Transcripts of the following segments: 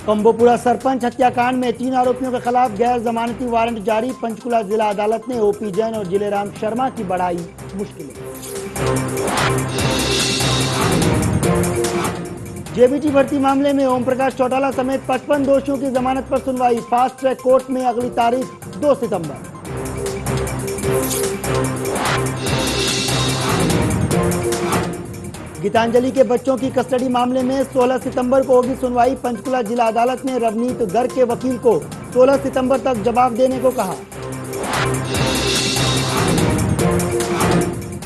कंबोपुरा सरपंच हत्याकांड में 3 आरोपियों के खिलाफ गैर जमानती वारंट जारी। पंचकुला जिला अदालत ने ओपी जैन और जिलेराम शर्मा की बढ़ाई मुश्किलें। जेबीटी भर्ती मामले में ओम प्रकाश चौटाला समेत 55 दोषियों की जमानत पर सुनवाई। फास्ट ट्रैक कोर्ट में अगली तारीख 2 सितंबर। गीतांजलि के बच्चों की कस्टडी मामले में 16 सितंबर को होगी सुनवाई। पंचकुला जिला अदालत ने रवनीत गर्ग के वकील को 16 सितंबर तक जवाब देने को कहा।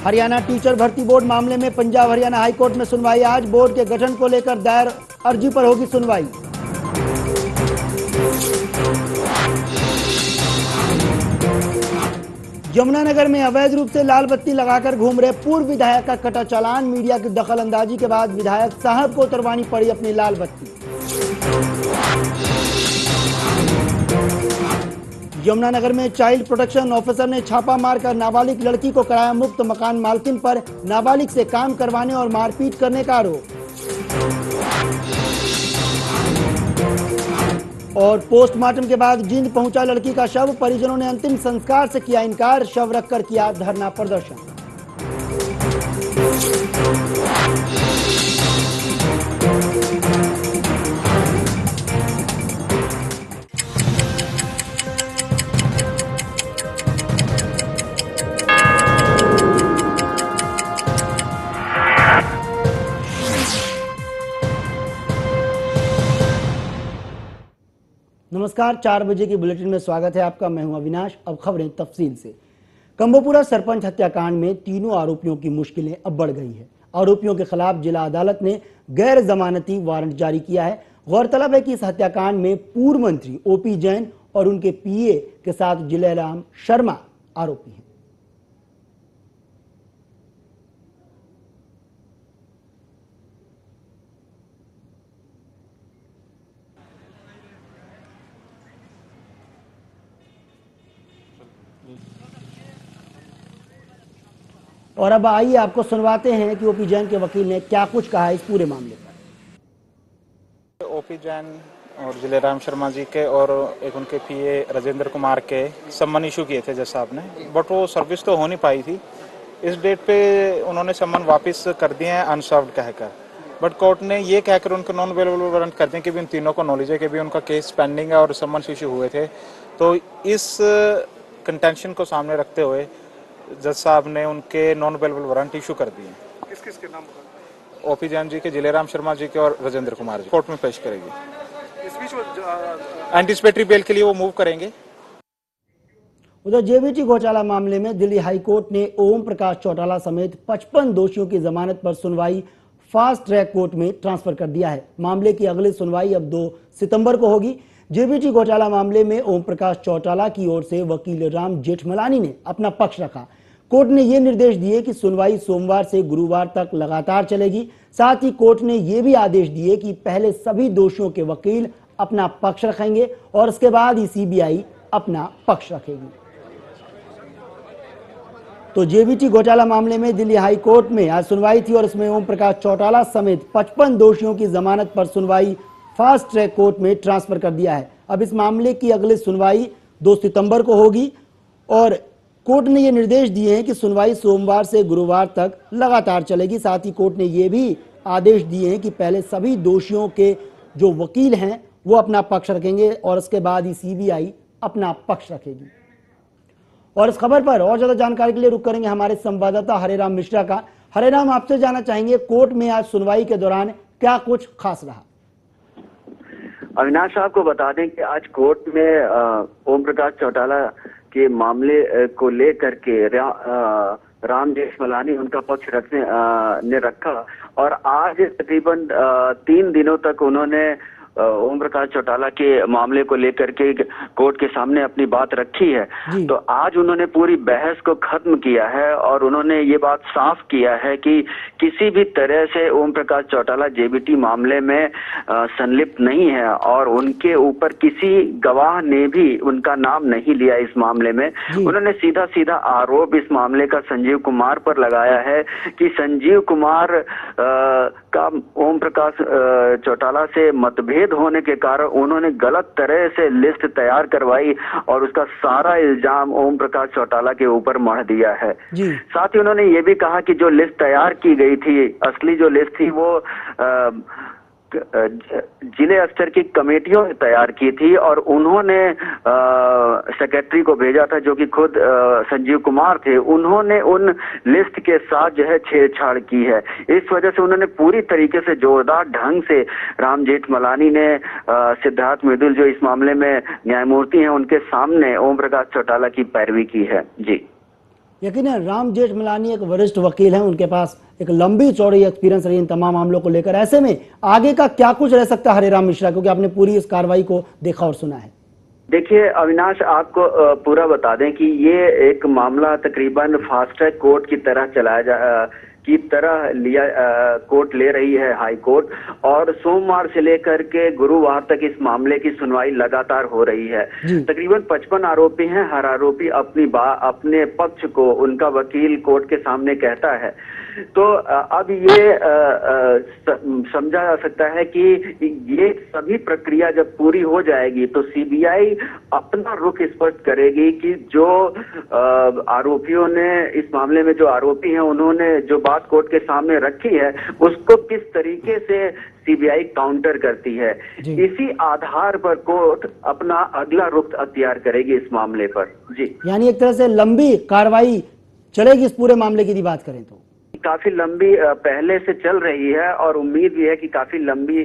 हरियाणा टीचर भर्ती बोर्ड मामले में पंजाब हरियाणा हाईकोर्ट में सुनवाई आज। बोर्ड के गठन को लेकर दायर अर्जी पर होगी सुनवाई। यमुनानगर में अवैध रूप से लाल बत्ती लगाकर घूम रहे पूर्व विधायक का कटा चालान। मीडिया की दखलंदाजी के बाद विधायक साहब को उतरवानी पड़ी अपनी लाल बत्ती। यमुनानगर में चाइल्ड प्रोटेक्शन ऑफिसर ने छापा मारकर नाबालिग लड़की को कराया मुक्त। मकान मालकिन पर नाबालिग से काम करवाने और मारपीट करने का आरोप। और पोस्टमार्टम के बाद जींद पहुंचा लड़की का शव। परिजनों ने अंतिम संस्कार से किया इनकार। शव रखकर किया धरना प्रदर्शन। नमस्कार, 4 बजे की बुलेटिन में स्वागत है आपका। मैं हूं अविनाश। अब खबरें तफसील से। कंबोपुरा सरपंच हत्याकांड में तीनों आरोपियों की मुश्किलें अब बढ़ गई है। आरोपियों के खिलाफ जिला अदालत ने गैर जमानती वारंट जारी किया है। गौरतलब है कि इस हत्याकांड में पूर्व मंत्री ओपी जैन और उनके पीए के साथ जिलेराम शर्मा आरोपी हैं। और अब आइए आपको सुनवाते हैं कि ओपी जैन के वकील ने क्या कुछ कहा है इस पूरे मामले पर। ओपी जैन और जिलेराम शर्मा जी के और एक उनके पीए राजेंद्र कुमार के सम्मन इशू किए थे जज साहब ने, बट वो सर्विस तो हो नहीं पाई थी। इस डेट पे उन्होंने सम्मन वापस कर दिए हैं अनसर्व्ड कहकर, बट कोर्ट ने ये कहकर उनको नॉन अवेलेबल वारंट कर दिया कि भी उन तीनों को नॉलेज है कि भी उनका केस पेंडिंग है और सम्मन इशू हुए थे। तो इस कंटेंशन को सामने रखते हुए जज साहब ने उनके नॉन अवेलेबल वारंट इशू कर दिए। किस किस के नाम? ओपी जैन जी के, जिलेराम शर्मा जी के और राजेंद्र कुमार जी। कोर्ट में पेश करेगी। इस बीच एंटिसिपेटरी बेल के लिए वो मूव करेंगे। उधर जेबीटी घोटाला मामले में दिल्ली हाईकोर्ट ने ओम प्रकाश चौटाला समेत 55 दोषियों की जमानत पर सुनवाई फास्ट ट्रैक कोर्ट में ट्रांसफर कर दिया है। मामले की अगली सुनवाई अब 2 सितंबर को होगी। जेबीटी घोटाला मामले में ओम प्रकाश चौटाला की ओर से वकील राम जेठमलानी ने अपना पक्ष रखा। कोर्ट ने यह निर्देश दिए कि सुनवाई सोमवार से गुरुवार तक लगातार चलेगी। साथ ही कोर्ट ने यह भी आदेश दिए कि पहले सभी दोषियों के वकील अपना पक्ष रखेंगे और उसके बाद ही सीबीआई अपना पक्ष रखेगी। तो जेबीटी घोटाला मामले में दिल्ली हाई कोर्ट में आज सुनवाई थी और इसमें ओम प्रकाश चौटाला समेत 55 दोषियों की जमानत पर सुनवाई फास्ट ट्रैक कोर्ट में ट्रांसफर कर दिया है। अब इस मामले की अगली सुनवाई 2 सितंबर को होगी और कोर्ट ने यह निर्देश दिए हैं कि सुनवाई सोमवार से गुरुवार तक लगातार चलेगी। साथ ही कोर्ट ने यह भी आदेश दिए हैं कि पहले सभी दोषियों के जो वकील हैं वो अपना पक्ष रखेंगे और उसके बाद ही सीबीआई अपना पक्ष रखेगी। और इस खबर पर और ज्यादा जानकारी के लिए रुक करेंगे हमारे संवाददाता हरेराम मिश्रा का। हरेराम, आपसे जानना चाहेंगे कोर्ट में आज सुनवाई के दौरान क्या कुछ खास रहा? अविनाश साहब को बता दें कि आज कोर्ट में ओम प्रकाश चौटाला के मामले को लेकर के राम जेठमलानी उनका पक्ष रखने ने रखा और आज तकरीबन 3 दिनों तक उन्होंने ओम प्रकाश चौटाला के मामले को लेकर के कोर्ट के सामने अपनी बात रखी है। तो आज उन्होंने पूरी बहस को खत्म किया है और उन्होंने ये बात साफ किया है कि किसी भी तरह से ओम प्रकाश चौटाला जेबीटी मामले में संलिप्त नहीं है और उनके ऊपर किसी गवाह ने भी उनका नाम नहीं लिया इस मामले में। उन्होंने सीधा सीधा आरोप इस मामले का संजीव कुमार पर लगाया है कि संजीव कुमार का ओम प्रकाश चौटाला से मतभेद भेद होने के कारण उन्होंने गलत तरह से लिस्ट तैयार करवाई और उसका सारा इल्जाम ओम प्रकाश चौटाला के ऊपर मढ़ दिया है। जी। साथ ही उन्होंने ये भी कहा कि जो लिस्ट तैयार की गई थी, असली जो लिस्ट थी वो जिले स्तर की कमेटियों ने तैयार की थी और उन्होंने सेक्रेटरी को भेजा था जो कि खुद संजीव कुमार थे। उन्होंने उन लिस्ट के साथ जो है छेड़छाड़ की है। इस वजह से उन्होंने पूरी तरीके से जोरदार ढंग से राम जेठमलानी ने सिद्धार्थ मृदुल जो इस मामले में न्यायमूर्ति हैं उनके सामने ओम प्रकाश चौटाला की पैरवी की है। जी, यकीनन राम जेठमलानी एक वरिष्ठ वकील हैं, उनके पास एक लंबी चौड़ी एक्सपीरियंस रही इन तमाम मामलों को लेकर। ऐसे में आगे का क्या कुछ रह सकता है हरेराम मिश्रा, क्योंकि आपने पूरी इस कार्रवाई को देखा और सुना है? देखिए अविनाश, आपको पूरा बता दें कि ये एक मामला तकरीबन फास्ट ट्रैक कोर्ट की तरह कोर्ट ले रही है हाई कोर्ट, और सोमवार से लेकर के गुरुवार तक इस मामले की सुनवाई लगातार हो रही है। तकरीबन 55 आरोपी हैं। हर आरोपी अपने पक्ष को उनका वकील कोर्ट के सामने कहता है। तो अब ये समझा जा सकता है कि ये सभी प्रक्रिया जब पूरी हो जाएगी तो सीबीआई अपना रुख स्पष्ट करेगी कि जो आरोपियों ने इस मामले में, जो आरोपी हैं, उन्होंने जो बात कोर्ट के सामने रखी है उसको किस तरीके से सीबीआई काउंटर करती है। इसी आधार पर कोर्ट अपना अगला रुख अख्तियार करेगी इस मामले पर। जी, यानी एक तरह से लंबी कार्रवाई चलेगी इस पूरे मामले की बात करें तो? काफी लंबी पहले से चल रही है और उम्मीद भी है कि काफी लंबी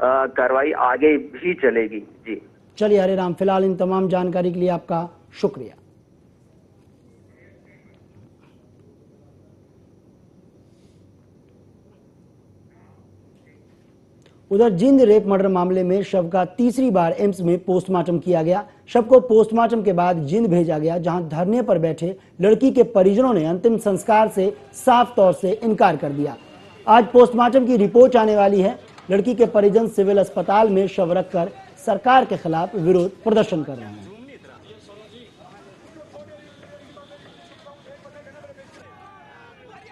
कार्रवाई आगे भी चलेगी। जी, चलिए हरे राम, फिलहाल इन तमाम जानकारी के लिए आपका शुक्रिया। उधर जिंद रेप मर्डर मामले में शव का तीसरी बार एम्स में पोस्टमार्टम किया गया। शव को पोस्टमार्टम के बाद जिंद भेजा गया, जहां धरने पर बैठे लड़की के परिजनों ने अंतिम संस्कार से साफ तौर से इनकार कर दिया। आज पोस्टमार्टम की रिपोर्ट आने वाली है। लड़की के परिजन सिविल अस्पताल में शव रखकर सरकार के खिलाफ विरोध प्रदर्शन कर रहे हैं।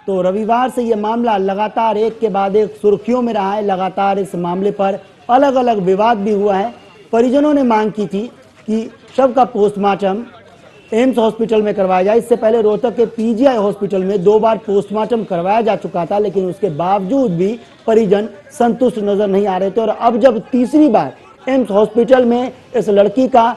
तो रविवार से यह मामला लगातार एक के बाद एक सुर्खियों में रहा है। लगातार इस मामले पर अलग अलग विवाद भी हुआ है। परिजनों ने मांग की थी कि शव का पोस्टमार्टम एम्स हॉस्पिटल में करवाया जाए। इससे पहले रोहतक के पीजीआई हॉस्पिटल में 2 बार पोस्टमार्टम करवाया जा चुका था, लेकिन उसके बावजूद भी परिजन संतुष्ट नजर नहीं आ रहे थे। और अब जब तीसरी बार एम्स हॉस्पिटल में इस लड़की का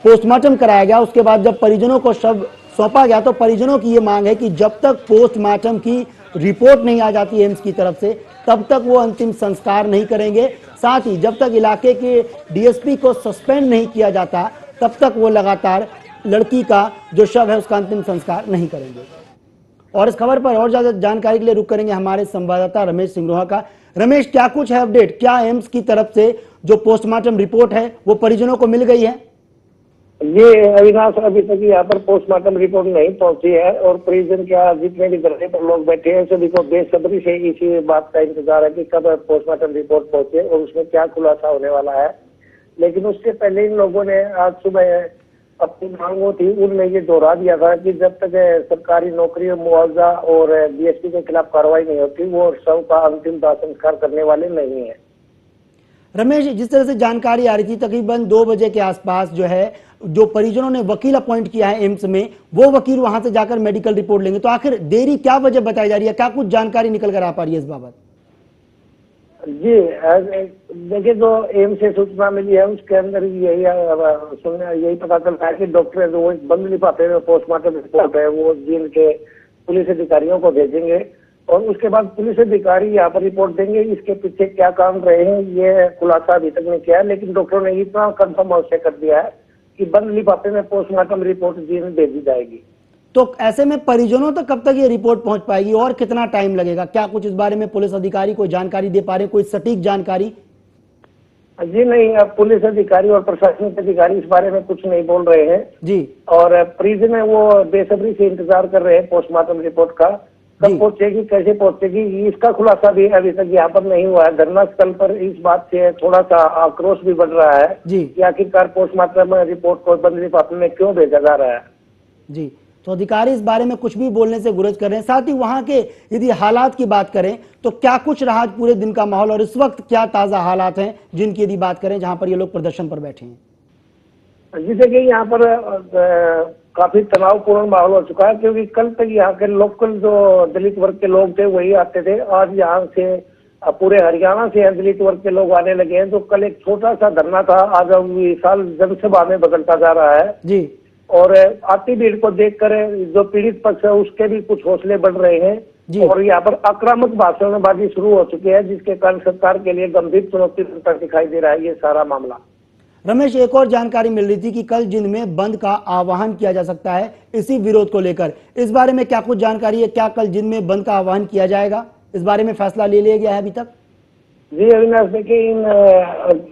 पोस्टमार्टम कराया गया, उसके बाद जब परिजनों को शव सौंपा गया तो परिजनों की ये मांग है कि जब तक पोस्टमार्टम की रिपोर्ट नहीं आ जाती एम्स की तरफ से, तब तक वो अंतिम संस्कार नहीं करेंगे। साथ ही जब तक इलाके के डीएसपी को सस्पेंड नहीं किया जाता, तब तक वो लगातार लड़की का जो शव है उसका अंतिम संस्कार नहीं करेंगे। और इस खबर पर और ज्यादा जानकारी के लिए रुख करेंगे हमारे संवाददाता रमेश सिंगरोहा का। रमेश, क्या कुछ है अपडेट? क्या एम्स की तरफ से जो पोस्टमार्टम रिपोर्ट है वो परिजनों को मिल गई है? ये अविनाश, अभी तक यहाँ पर पोस्टमार्टम रिपोर्ट नहीं पहुंची है और परिजन क्या जितने भी धरने पर लोग बैठे हैं सभी को बेसब्री से इसी बात का इंतजार है कि कब पोस्टमार्टम रिपोर्ट पहुंचे और उसमें क्या खुलासा होने वाला है। लेकिन उससे पहले इन लोगों ने आज सुबह अपनी मांगों थी उनमें ये दोहरा दिया था कि जब तक सरकारी नौकरी, मुआवजा और डीएसपी के खिलाफ कार्रवाई नहीं होती वो शव का अंतिम दाह संस्कार करने वाले नहीं है। रमेश, जिस तरह से जानकारी आ रही थी तकरीबन 2 बजे के आसपास जो है जो परिजनों ने वकील अपॉइंट किया है एम्स में, वो वकील वहां से जाकर मेडिकल रिपोर्ट लेंगे। तो आखिर देरी क्या वजह बताई जा रही है? क्या कुछ जानकारी निकल कर आ पा रही है इस बाबत? जी देखिए, जो एम्स से सूचना मिली है उसके अंदर यही पता चलता है कि डॉक्टर जो बंद लिफाफे में पोस्टमार्टम रिपोर्ट है वो जिन के पुलिस अधिकारियों को भेजेंगे और उसके बाद पुलिस अधिकारी यहाँ पर रिपोर्ट देंगे। इसके पीछे क्या काम रहे हैं ये खुलासा अभी तक नहीं किया है, लेकिन डॉक्टरों ने इतना कंफर्म अवश्य कर दिया है कि बंद लिफाफे में पोस्टमार्टम रिपोर्ट जिन भेजी जाएगी। तो ऐसे में परिजनों तक कब तक ये रिपोर्ट पहुंच पाएगी और कितना टाइम लगेगा? क्या कुछ इस बारे में पुलिस अधिकारी कोई जानकारी दे पा रहे हैं, कोई सटीक जानकारी? जी नहीं, अब पुलिस अधिकारी और प्रशासनिक अधिकारी इस बारे में कुछ नहीं बोल रहे हैं जी। और परिजन है वो बेसब्री से इंतजार कर रहे हैं पोस्टमार्टम रिपोर्ट का, कब पहुंचेगी, कैसे पहुंचेगी, इसका खुलासा भी अभी तक यहाँ पर नहीं हुआ है। धरना स्थल पर इस बात से थोड़ा सा आक्रोश भी बढ़ रहा है कि आखिरकार पोस्टमार्टम रिपोर्ट को बंद लिफाफे में क्यों भेजा जा रहा है। जी, तो अधिकारी इस बारे में कुछ भी बोलने से गुरेज कर रहे हैं। साथ ही वहां के यदि हालात की बात करें तो क्या कुछ रहा पूरे दिन का माहौल और इस वक्त क्या ताजा हालात हैं जिनकी यदि बात करें जहां पर ये लोग प्रदर्शन पर बैठे हैं? जी देखिए, यहाँ पर काफी तनावपूर्ण माहौल हो चुका है, क्योंकि कल तक यहाँ के लोकल जो दलित वर्ग के लोग थे वही आते थे। आज यहाँ से पूरे हरियाणा से दलित वर्ग के लोग आने लगे हैं। तो कल एक छोटा सा धरना था, आज विशाल जनसभा में बदलता जा रहा है जी। और आती भीड़ को देखकर जो पीड़ित पक्ष है उसके भी कुछ हौसले बढ़ रहे हैं और यहाँ पर आक्रामक भाषणबाजी शुरू हो चुकी है, जिसके कारण सरकार के लिए गंभीर चुनौती बनता दिखाई दे रहा है ये सारा मामला। रमेश, एक और जानकारी मिल रही थी कि कल जिंद में बंद का आह्वान किया जा सकता है इसी विरोध को लेकर, इस बारे में क्या कुछ जानकारी है? क्या कल जिंद में बंद का आह्वान किया जाएगा? इस बारे में फैसला ले लिया गया है अभी तक? जी अविनाश, देखिए इन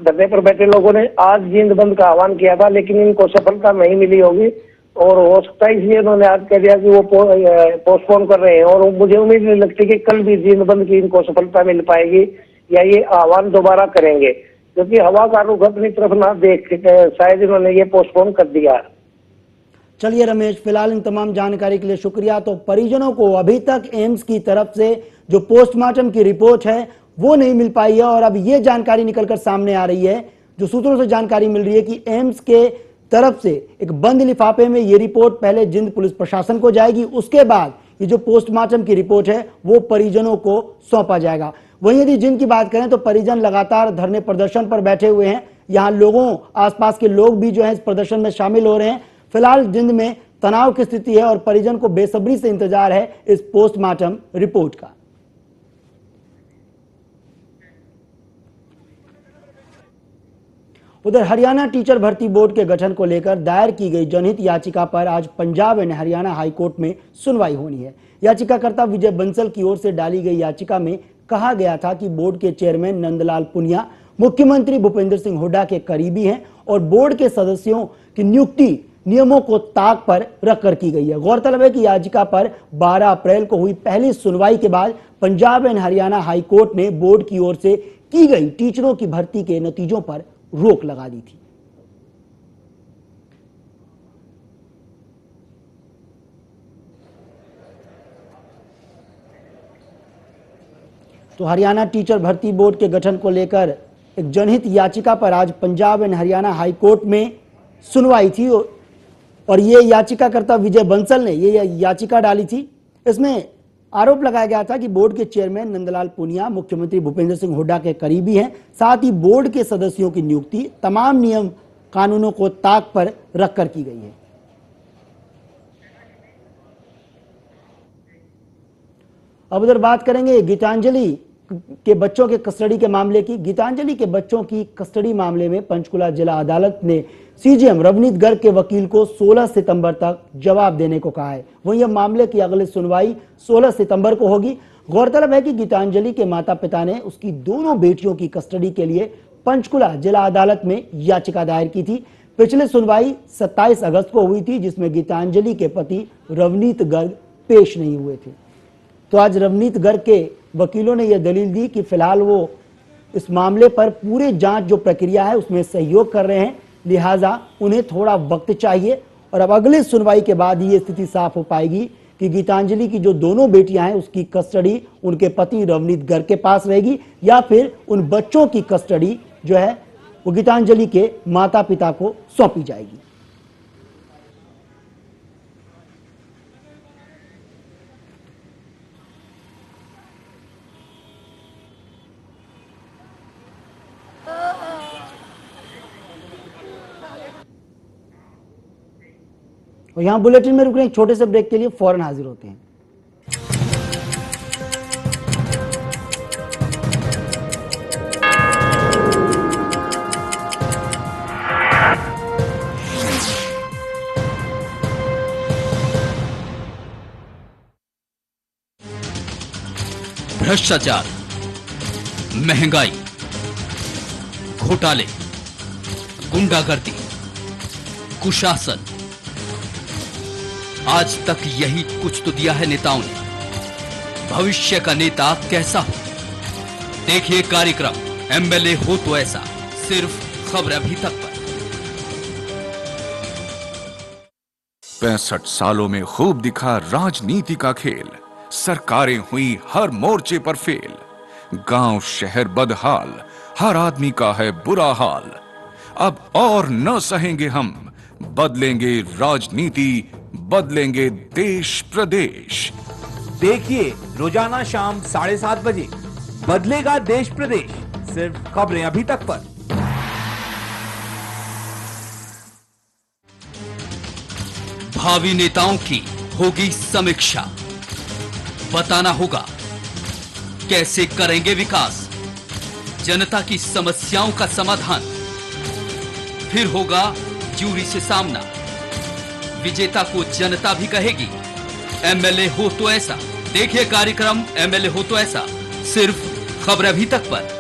धरने पर बैठे लोगों ने आज जिंद बंद का आह्वान किया था, लेकिन इनको सफलता नहीं मिली होगी और हो सकता है इसलिए उन्होंने आज कह दिया कि वो पोस्टपोन कर रहे हैं। और मुझे उम्मीद नहीं लगती कि कल भी जिंद बंद की इनको सफलता मिल पाएगी या ये आह्वान दोबारा करेंगे, क्योंकि हवा का रुख अपनी तरफ ना देख शायद इन्होंने ये पोस्टपोन कर दिया। चलिए रमेश, फिलहाल इन तमाम जानकारी के लिए शुक्रिया। तो परिजनों को अभी तक एम्स की तरफ से जो पोस्टमार्टम की रिपोर्ट है वो नहीं मिल पाई है और अब ये जानकारी निकलकर सामने आ रही है, जो सूत्रों से जानकारी मिल रही है कि एम्स के तरफ से एक बंद लिफाफे में ये रिपोर्ट पहले जिंद पुलिस प्रशासन को जाएगी, उसके बाद ये जो पोस्टमार्टम की रिपोर्ट है वो परिजनों को सौंपा जाएगा। वहीं यदि जिंद की बात करें तो परिजन लगातार धरने प्रदर्शन पर बैठे हुए हैं। यहाँ लोगों, आसपास के लोग भी जो है इस प्रदर्शन में शामिल हो रहे हैं। फिलहाल जिंद में तनाव की स्थिति है और परिजन को बेसब्री से इंतजार है इस पोस्टमार्टम रिपोर्ट का। उधर हरियाणा टीचर भर्ती बोर्ड के गठन को लेकर दायर की गई जनहित याचिका पर आज पंजाब एंड हरियाणा हाईकोर्ट में सुनवाई होनी है। याचिकाकर्ता विजय बंसल की ओर से डाली गई याचिका में कहा गया था कि बोर्ड के चेयरमैन नंदलाल पुनिया मुख्यमंत्री भूपेंद्र सिंह हुड्डा के करीबी हैं और बोर्ड के सदस्यों की नियुक्ति नियमों को ताक पर रखकर की गई है। गौरतलब है कि याचिका पर 12 अप्रैल को हुई पहली सुनवाई के बाद पंजाब एंड हरियाणा हाईकोर्ट ने बोर्ड की ओर से की गई टीचरों की भर्ती के नतीजों पर रोक लगा दी थी। तो हरियाणा टीचर भर्ती बोर्ड के गठन को लेकर एक जनहित याचिका पर आज पंजाब एंड हरियाणा हाईकोर्ट में सुनवाई थी और ये याचिकाकर्ता विजय बंसल ने ये याचिका डाली थी। इसमें आरोप लगाया गया था कि बोर्ड के चेयरमैन नंदलाल पुनिया मुख्यमंत्री भूपेंद्र सिंह हुड्डा के करीबी हैं, साथ ही बोर्ड के सदस्यों की नियुक्ति तमाम नियम कानूनों को ताक पर रखकर की गई है। अब उधर बात करेंगे गीतांजलि के बच्चों के कस्टडी के मामले की। गीतांजलि के बच्चों की कस्टडी मामले में पंचकुला जिला अदालत ने सीजीएम रवनीत गर्ग के वकील को 16 सितंबर तक जवाब देने को कहा है। वहीं यह मामले की अगली सुनवाई 16 सितंबर को होगी। गौरतलब है कि गीतांजलि के माता पिता ने उसकी दोनों बेटियों की कस्टडी के लिए पंचकुला जिला अदालत में याचिका दायर की थी। पिछली सुनवाई 27 अगस्त को हुई थी, जिसमें गीतांजलि के पति रवनीत गर्ग पेश नहीं हुए थे। तो आज रवनीत गर्ग के वकीलों ने यह दलील दी कि फिलहाल वो इस मामले पर पूरे जांच जो प्रक्रिया है उसमें सहयोग कर रहे हैं, लिहाजा उन्हें थोड़ा वक्त चाहिए और अब अगले सुनवाई के बाद ये स्थिति साफ हो पाएगी कि गीतांजलि की जो दोनों बेटियां हैं उसकी कस्टडी उनके पति रवनीत गर्ग के पास रहेगी या फिर उन बच्चों की कस्टडी जो है वो गीतांजलि के माता पिता को सौंपी जाएगी। और यहां बुलेटिन में रुक रहे हैं छोटे से ब्रेक के लिए, फौरन हाजिर होते हैं। भ्रष्टाचार, महंगाई, घोटाले, गुंडागर्दी, कुशासन, आज तक यही कुछ तो दिया है नेताओं ने। भविष्य का नेता कैसा हो, देखिए कार्यक्रम एमएलए हो तो ऐसा, सिर्फ खबर अभी तक पर। 65 सालों में खूब दिखा राजनीति का खेल। सरकारें हुई हर मोर्चे पर फेल। गांव शहर बदहाल, हर आदमी का है बुरा हाल। अब और न सहेंगे हम, बदलेंगे राजनीति, बदलेंगे देश प्रदेश। देखिए रोजाना शाम 7:30 बजे बदलेगा देश प्रदेश, सिर्फ खबरें अभी तक पर। भावी नेताओं की होगी समीक्षा। बताना होगा कैसे करेंगे विकास, जनता की समस्याओं का समाधान। फिर होगा जूरी से सामना, विजेता को जनता भी कहेगी एमएलए हो तो ऐसा। देखिए कार्यक्रम एमएलए हो तो ऐसा, सिर्फ खबर अभी तक पर।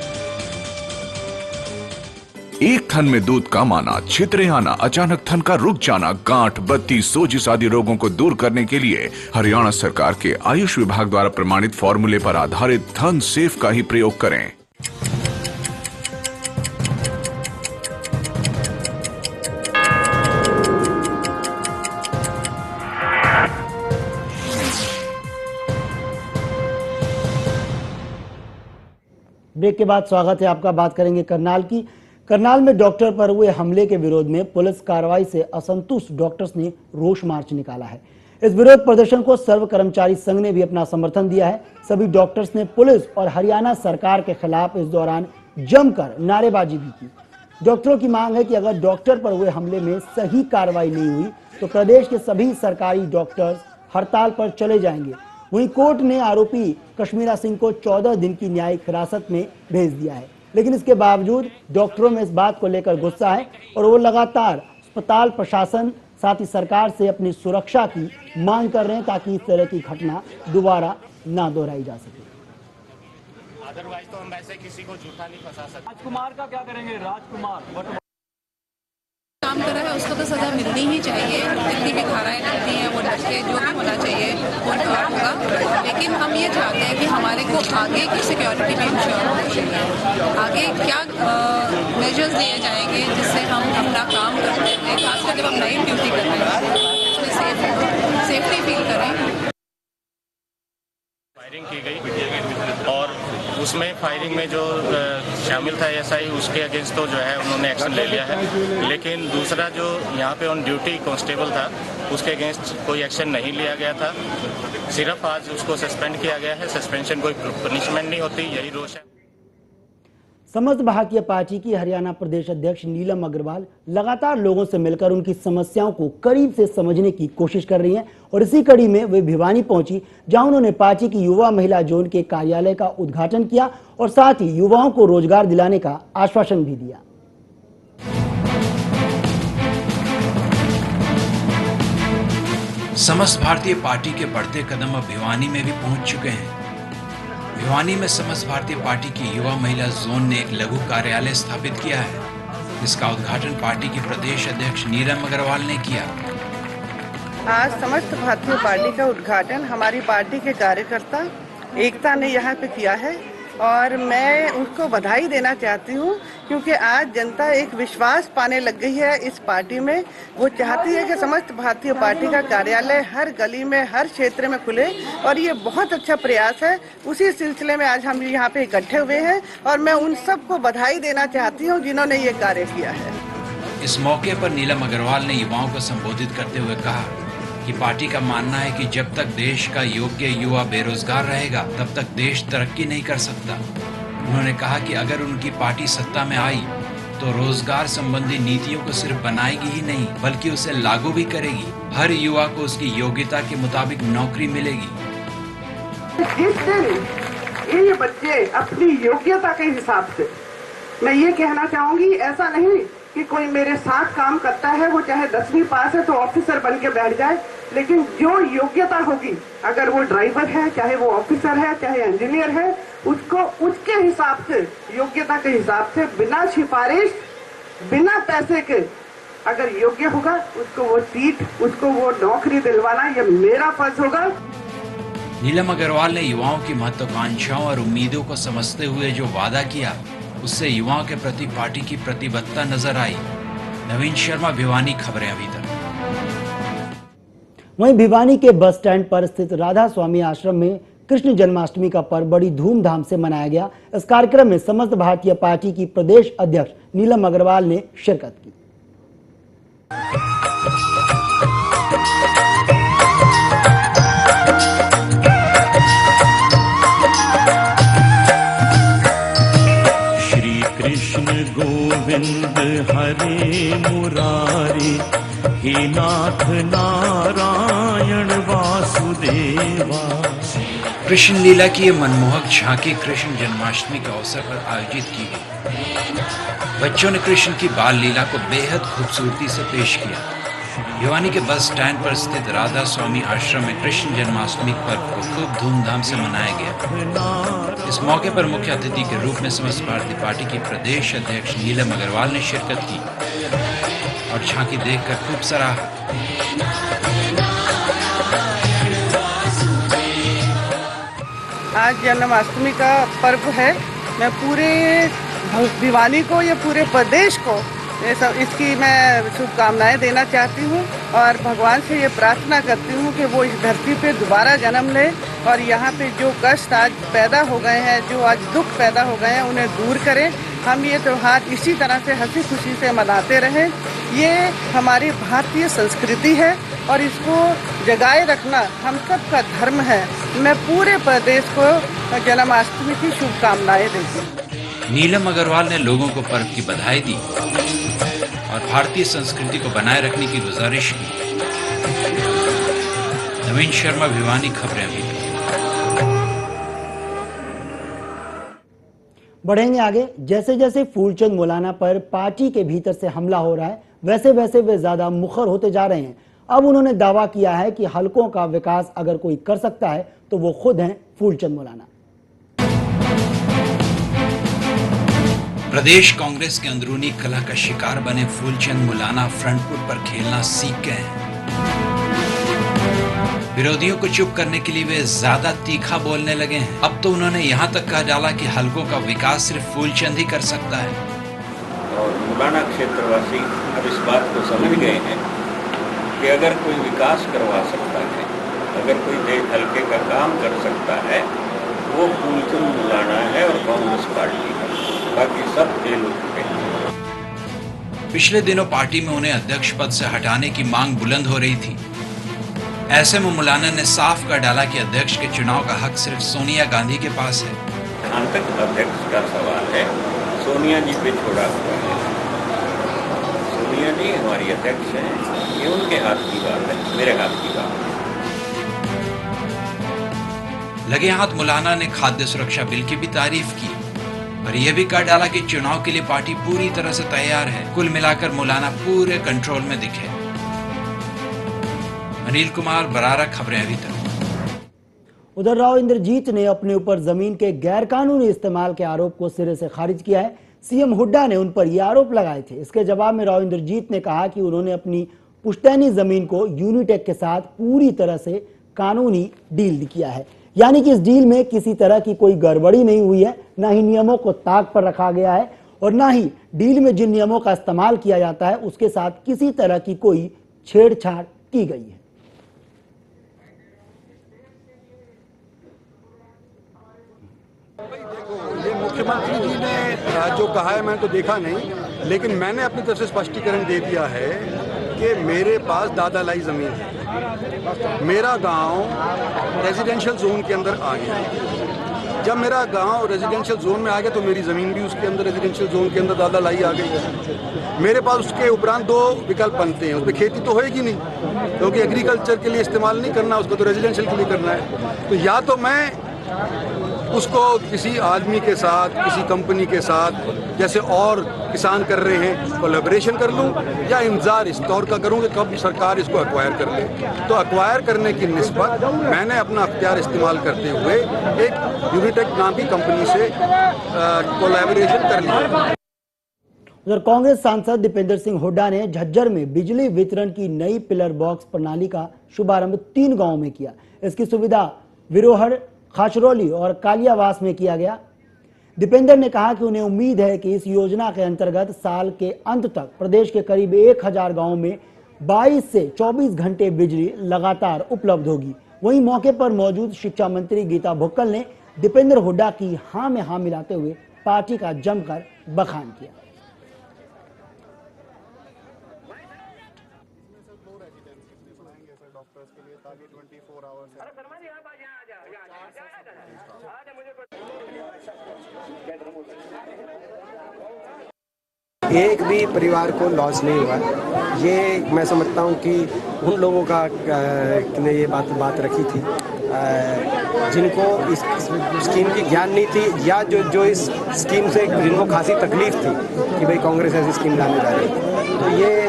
एक थन में दूध कम आना, छितरे आना, अचानक थन का रुक जाना, गांठ, बत्ती, सोजिश आदि रोगों को दूर करने के लिए हरियाणा सरकार के आयुष विभाग द्वारा प्रमाणित फॉर्मूले पर आधारित थन सेफ का ही प्रयोग करें। ब्रेक के बाद स्वागत है आपका। बात करेंगे करनाल की। करनाल में डॉक्टर पर हुए हमले के विरोध में पुलिस कार्रवाई से असंतुष्ट डॉक्टर्स ने रोष मार्च निकाला है। इस विरोध प्रदर्शन को सर्व कर्मचारी संघ ने भी अपना समर्थन दिया है। सभी डॉक्टर्स ने पुलिस और हरियाणा सरकार के खिलाफ इस दौरान जमकर नारेबाजी भी की। डॉक्टरों की मांग है कि अगर डॉक्टर पर हुए हमले में सही कार्रवाई नहीं हुई तो प्रदेश के सभी सरकारी डॉक्टर्स हड़ताल पर चले जाएंगे। वहीं कोर्ट ने आरोपी कश्मीरा सिंह को 14 दिन की न्यायिक हिरासत में भेज दिया है, लेकिन इसके बावजूद डॉक्टरों में इस बात को लेकर गुस्सा है और वो लगातार अस्पताल प्रशासन साथ ही सरकार से अपनी सुरक्षा की मांग कर रहे हैं ताकि इस तरह की घटना दोबारा ना दोहराई जा सके। अदरवाइज तो हम वैसे किसी को झूठा नहीं फंसा सकते। राजकुमार का क्या करेंगे? राजकुमार काम कर रहा है उसको तो सजा मिलनी ही चाहिए। जितनी भी धाराएं लगती हैं वो लग के जो भी होना चाहिए वो होगा, लेकिन हम ये चाहते हैं कि हमारे को आगे की सिक्योरिटी भी इंश्योर होनी चाहिए। आगे क्या मेजर्स लिए जाएंगे जिससे हम अपना काम करते हैं, खासकर जब हम नाइट ड्यूटी कर रहे हैं उसमें सेफ्टी फील करें। फायरिंग की गई और उसमें फायरिंग में जो शामिल था एसआई, उसके अगेंस्ट तो जो है उन्होंने एक्शन ले लिया है, लेकिन दूसरा जो यहाँ पे ऑन ड्यूटी कांस्टेबल था उसके अगेंस्ट कोई एक्शन नहीं लिया गया था। सिर्फ आज उसको सस्पेंड किया गया है। सस्पेंशन कोई पनिशमेंट नहीं होती, यही रोष है। समस्त भारतीय पार्टी की हरियाणा प्रदेश अध्यक्ष नीलम अग्रवाल लगातार लोगों से मिलकर उनकी समस्याओं को करीब से समझने की कोशिश कर रही हैं और इसी कड़ी में वे भिवानी पहुंची, जहां उन्होंने पार्टी की युवा महिला जोन के कार्यालय का उद्घाटन किया और साथ ही युवाओं को रोजगार दिलाने का आश्वासन भी दिया। समस्त भारतीय पार्टी के बढ़ते कदम अब भिवानी में भी पहुंच चुके हैं। भिवानी में समस्त भारतीय पार्टी की युवा महिला जोन ने एक लघु कार्यालय स्थापित किया है, जिसका उद्घाटन पार्टी की प्रदेश अध्यक्ष नीलम अग्रवाल ने किया। आज समस्त भारतीय पार्टी का उद्घाटन हमारी पार्टी के कार्यकर्ता एकता ने यहाँ पे किया है और मैं उनको बधाई देना चाहती हूँ, क्योंकि आज जनता एक विश्वास पाने लग गई है इस पार्टी में। वो चाहती है कि समस्त भारतीय पार्टी का कार्यालय हर गली में, हर क्षेत्र में खुले और ये बहुत अच्छा प्रयास है। उसी सिलसिले में आज हम यहाँ पे इकट्ठे हुए हैं और मैं उन सबको बधाई देना चाहती हूँ जिन्होंने ये कार्य किया है। इस मौके पर नीलम अग्रवाल ने युवाओं को संबोधित करते हुए कहा कि पार्टी का मानना है कि जब तक देश का योग्य युवा बेरोजगार रहेगा तब तक देश तरक्की नहीं कर सकता। उन्होंने कहा कि अगर उनकी पार्टी सत्ता में आई तो रोजगार संबंधी नीतियों को सिर्फ बनाएगी ही नहीं बल्कि उसे लागू भी करेगी। हर युवा को उसकी योग्यता के मुताबिक नौकरी मिलेगी। जिस दिन ये बच्चे अपनी योग्यता के हिसाब से, मैं ये कहना चाहूंगी, ऐसा नहीं कि कोई मेरे साथ काम करता है वो चाहे 10वीं पास है तो ऑफिसर बन के बैठ जाए, लेकिन जो योग्यता होगी, अगर वो ड्राइवर है, चाहे वो ऑफिसर है, चाहे इंजीनियर है, उसको उसके हिसाब से, योग्यता के हिसाब से, बिना सिफारिश, बिना पैसे के अगर योग्य होगा उसको वो सीट, उसको वो नौकरी दिलवाना ये मेरा फर्ज होगा। नीलम अग्रवाल ने युवाओं की महत्वाकांक्षाओं और उम्मीदों को समझते हुए जो वादा किया उससे युवाओं के प्रति पार्टी की प्रतिबद्धता नजर आई। नवीन शर्मा, भिवानी, खबरें अभी तक। वहीं भिवानी के बस स्टैंड पर स्थित राधा स्वामी आश्रम में कृष्ण जन्माष्टमी का पर्व बड़ी धूमधाम से मनाया गया। इस कार्यक्रम में समस्त भारतीय पार्टी की प्रदेश अध्यक्ष नीलम अग्रवाल ने शिरकत की। श्री कृष्ण गोविंद हरे मुरारी, हे नाथ नारायण वासुदेवा। कृष्ण लीला की ये मनमोहक झांकी कृष्ण जन्माष्टमी के अवसर पर आयोजित की गई। बच्चों ने कृष्ण की बाल लीला को बेहद खूबसूरती से पेश किया। भिवानी के बस स्टैंड पर स्थित राधा स्वामी आश्रम में कृष्ण जन्माष्टमी पर्व को खूब धूमधाम से मनाया गया। इस मौके पर मुख्य अतिथि के रूप में समस्त भारतीय पार्टी की प्रदेश अध्यक्ष नीलम अग्रवाल ने शिरकत की और झांकी देखकर खूब सराहा। आज जन्माष्टमी का पर्व है। मैं पूरे भिवानी को या पूरे प्रदेश को इसकी मैं शुभकामनाएं देना चाहती हूँ और भगवान से ये प्रार्थना करती हूँ कि वो इस धरती पे दोबारा जन्म ले और यहाँ पे जो कष्ट आज पैदा हो गए हैं, जो आज दुख पैदा हो गए हैं, उन्हें दूर करें। हम ये त्योहार इसी तरह से हंसी खुशी से मनाते रहें। ये हमारी भारतीय संस्कृति है और इसको जगाए रखना हम सब का धर्म है। मैं पूरे प्रदेश को जन्माष्टमी की शुभकामनाएं देती हूँ। नीलम अग्रवाल ने लोगों को पर्व की बधाई दी और भारतीय संस्कृति को बनाए रखने की गुजारिश की। नवीन शर्मा, भिवानी, खबरें अभी। बढ़ेंगे आगे। जैसे जैसे फूलचंद मौलाना पर पार्टी के भीतर से हमला हो रहा है, वैसे वैसे वे ज्यादा मुखर होते जा रहे हैं। अब उन्होंने दावा किया है कि हलकों का विकास अगर कोई कर सकता है तो वो खुद हैं फूलचंद मौलाना। प्रदेश कांग्रेस के अंदरूनी कलह का शिकार बने फूलचंद मौलाना फ्रंट फुट पर खेलना सीख गए हैं। विरोधियों को चुप करने के लिए वे ज्यादा तीखा बोलने लगे हैं। अब तो उन्होंने यहाँ तक कह डाला कि हलकों का विकास सिर्फ फूलचंद ही कर सकता है। और मौलाना क्षेत्रवासी अब इस बात को समझ गए हैं कि अगर कोई विकास करवा सकता है, अगर कोई देश हल्के का काम कर सकता है, वो फूलचंद मौलाना है और कांग्रेस पार्टी है। बाकी सब फेल हो चुके हैं। पिछले दिनों पार्टी में उन्हें अध्यक्ष पद से हटाने की मांग बुलंद हो रही थी। ऐसे में मौलाना ने साफ कर डाला कि अध्यक्ष के चुनाव का हक सिर्फ सोनिया गांधी के पास है। जहाँ तक अध्यक्ष का सवाल है, सोनिया जी पे छोड़ा हुआ है। सोनिया जी हमारी अध्यक्ष हैं, ये उनके हाथ की बात है, मेरे हाथ की बात है। लगे हाथ मौलाना ने खाद्य सुरक्षा बिल की भी तारीफ की और यह भी कह डाला कि चुनाव के लिए पार्टी पूरी तरह से तैयार है। कुल मिलाकर मौलाना पूरे कंट्रोल में दिखे। अनिल कुमार, बरारा, खबरें अभी तक। उधर राव इंद्रजीत ने अपने ऊपर जमीन के गैरकानूनी इस्तेमाल के आरोप को सिरे से खारिज किया है। सीएम हुड्डा ने उन पर ये आरोप लगाए थे। इसके जवाब में राव इंद्रजीत ने कहा कि उन्होंने अपनी पुश्तैनी जमीन को यूनिटेक के साथ पूरी तरह से कानूनी डील किया है, यानी कि इस डील में किसी तरह की कोई गड़बड़ी नहीं हुई है, न ही नियमों को ताक पर रखा गया है और न ही डील में जिन नियमों का इस्तेमाल किया जाता है उसके साथ किसी तरह की कोई छेड़छाड़ की गई है। ये मुख्यमंत्री जी ने जो कहा है मैंने तो देखा नहीं, लेकिन मैंने अपनी तरफ से स्पष्टीकरण दे दिया है कि मेरे पास दादालाई जमीन है। मेरा गांव रेजिडेंशियल जोन के अंदर आ गया। जब मेरा गांव रेजिडेंशियल जोन में आ गया तो मेरी ज़मीन भी उसके अंदर रेजिडेंशियल जोन के अंदर दादालाई आ गई। मेरे पास उसके उपरांत दो विकल्प बनते हैं। उसमें खेती तो होएगी नहीं, क्योंकि एग्रीकल्चर के लिए इस्तेमाल नहीं करना, उसको तो रेजिडेंशियल के लिए करना है। तो या तो मैं उसको किसी आदमी के साथ, किसी कंपनी के साथ, जैसे और किसान कर रहे हैं, कोलैबोरेशन कर लूं, या इंतजार इस तौर का करूं कि कब सरकार इसको एक्वायर कर ले। तो एक्वायर करने की निस्बत मैंने अपना अख्तियार इस्तेमाल करते हुए एक यूनिटेक नाम की कंपनी से कोलैबोरेशन कर लिया। उधर कांग्रेस सांसद दीपेंद्र सिंह हुड्डा ने झज्जर में बिजली वितरण की नई पिलर बॉक्स प्रणाली का शुभारंभ 3 गांवों में किया। इसकी सुविधा विरोहड़, खाचरौली और कालियावास में किया गया। दीपेंद्र ने कहा कि उन्हें उम्मीद है कि इस योजना के अंतर्गत साल के अंत तक प्रदेश के करीब 1000 गांवों में 22 से 24 घंटे बिजली लगातार उपलब्ध होगी। वहीं मौके पर मौजूद शिक्षा मंत्री गीता भुक्कल ने दीपेंद्र हुड्डा की हां में हां मिलाते हुए पार्टी का जमकर बखान किया। एक भी परिवार को लॉस नहीं हुआ। ये मैं समझता हूँ कि उन लोगों का ने ये बात रखी थी जिनको इस स्कीम की ज्ञान नहीं थी, या जो इस स्कीम से जिनको खासी तकलीफ थी कि भाई कांग्रेस ऐसी स्कीम लाने जा रही है। तो ये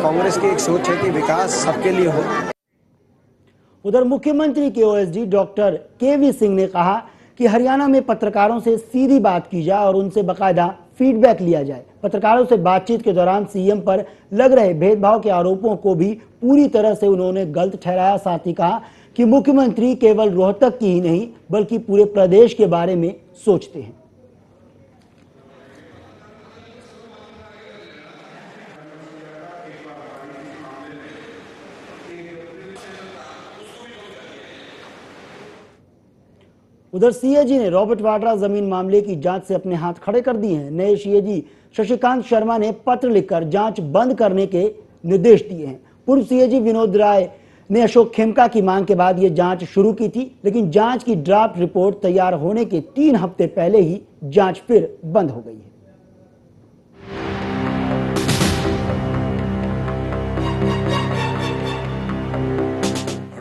कांग्रेस की एक सोच है कि विकास सबके लिए हो। उधर मुख्यमंत्री के ओएसडी डॉक्टर केवी सिंह ने कहा कि हरियाणा में पत्रकारों से सीधी बात की जाए और उनसे बाकायदा फीडबैक लिया जाए। पत्रकारों से बातचीत के दौरान सीएम पर लग रहे भेदभाव के आरोपों को भी पूरी तरह से उन्होंने गलत ठहराया। साथ ही कहा कि मुख्यमंत्री केवल रोहतक की ही नहीं बल्कि पूरे प्रदेश के बारे में सोचते हैं। उधर सीएजी ने रॉबर्ट वाड्रा जमीन मामले की जांच से अपने हाथ खड़े कर दिए हैं। नए सीएजी शशिकांत शर्मा ने पत्र लिखकर जांच बंद करने के निर्देश दिए हैं। पूर्व सीएजी विनोद राय ने अशोक खेमका की मांग के बाद यह जांच शुरू की थी, लेकिन जांच की ड्राफ्ट रिपोर्ट तैयार होने के 3 हफ्ते पहले ही जांच फिर बंद हो गई है।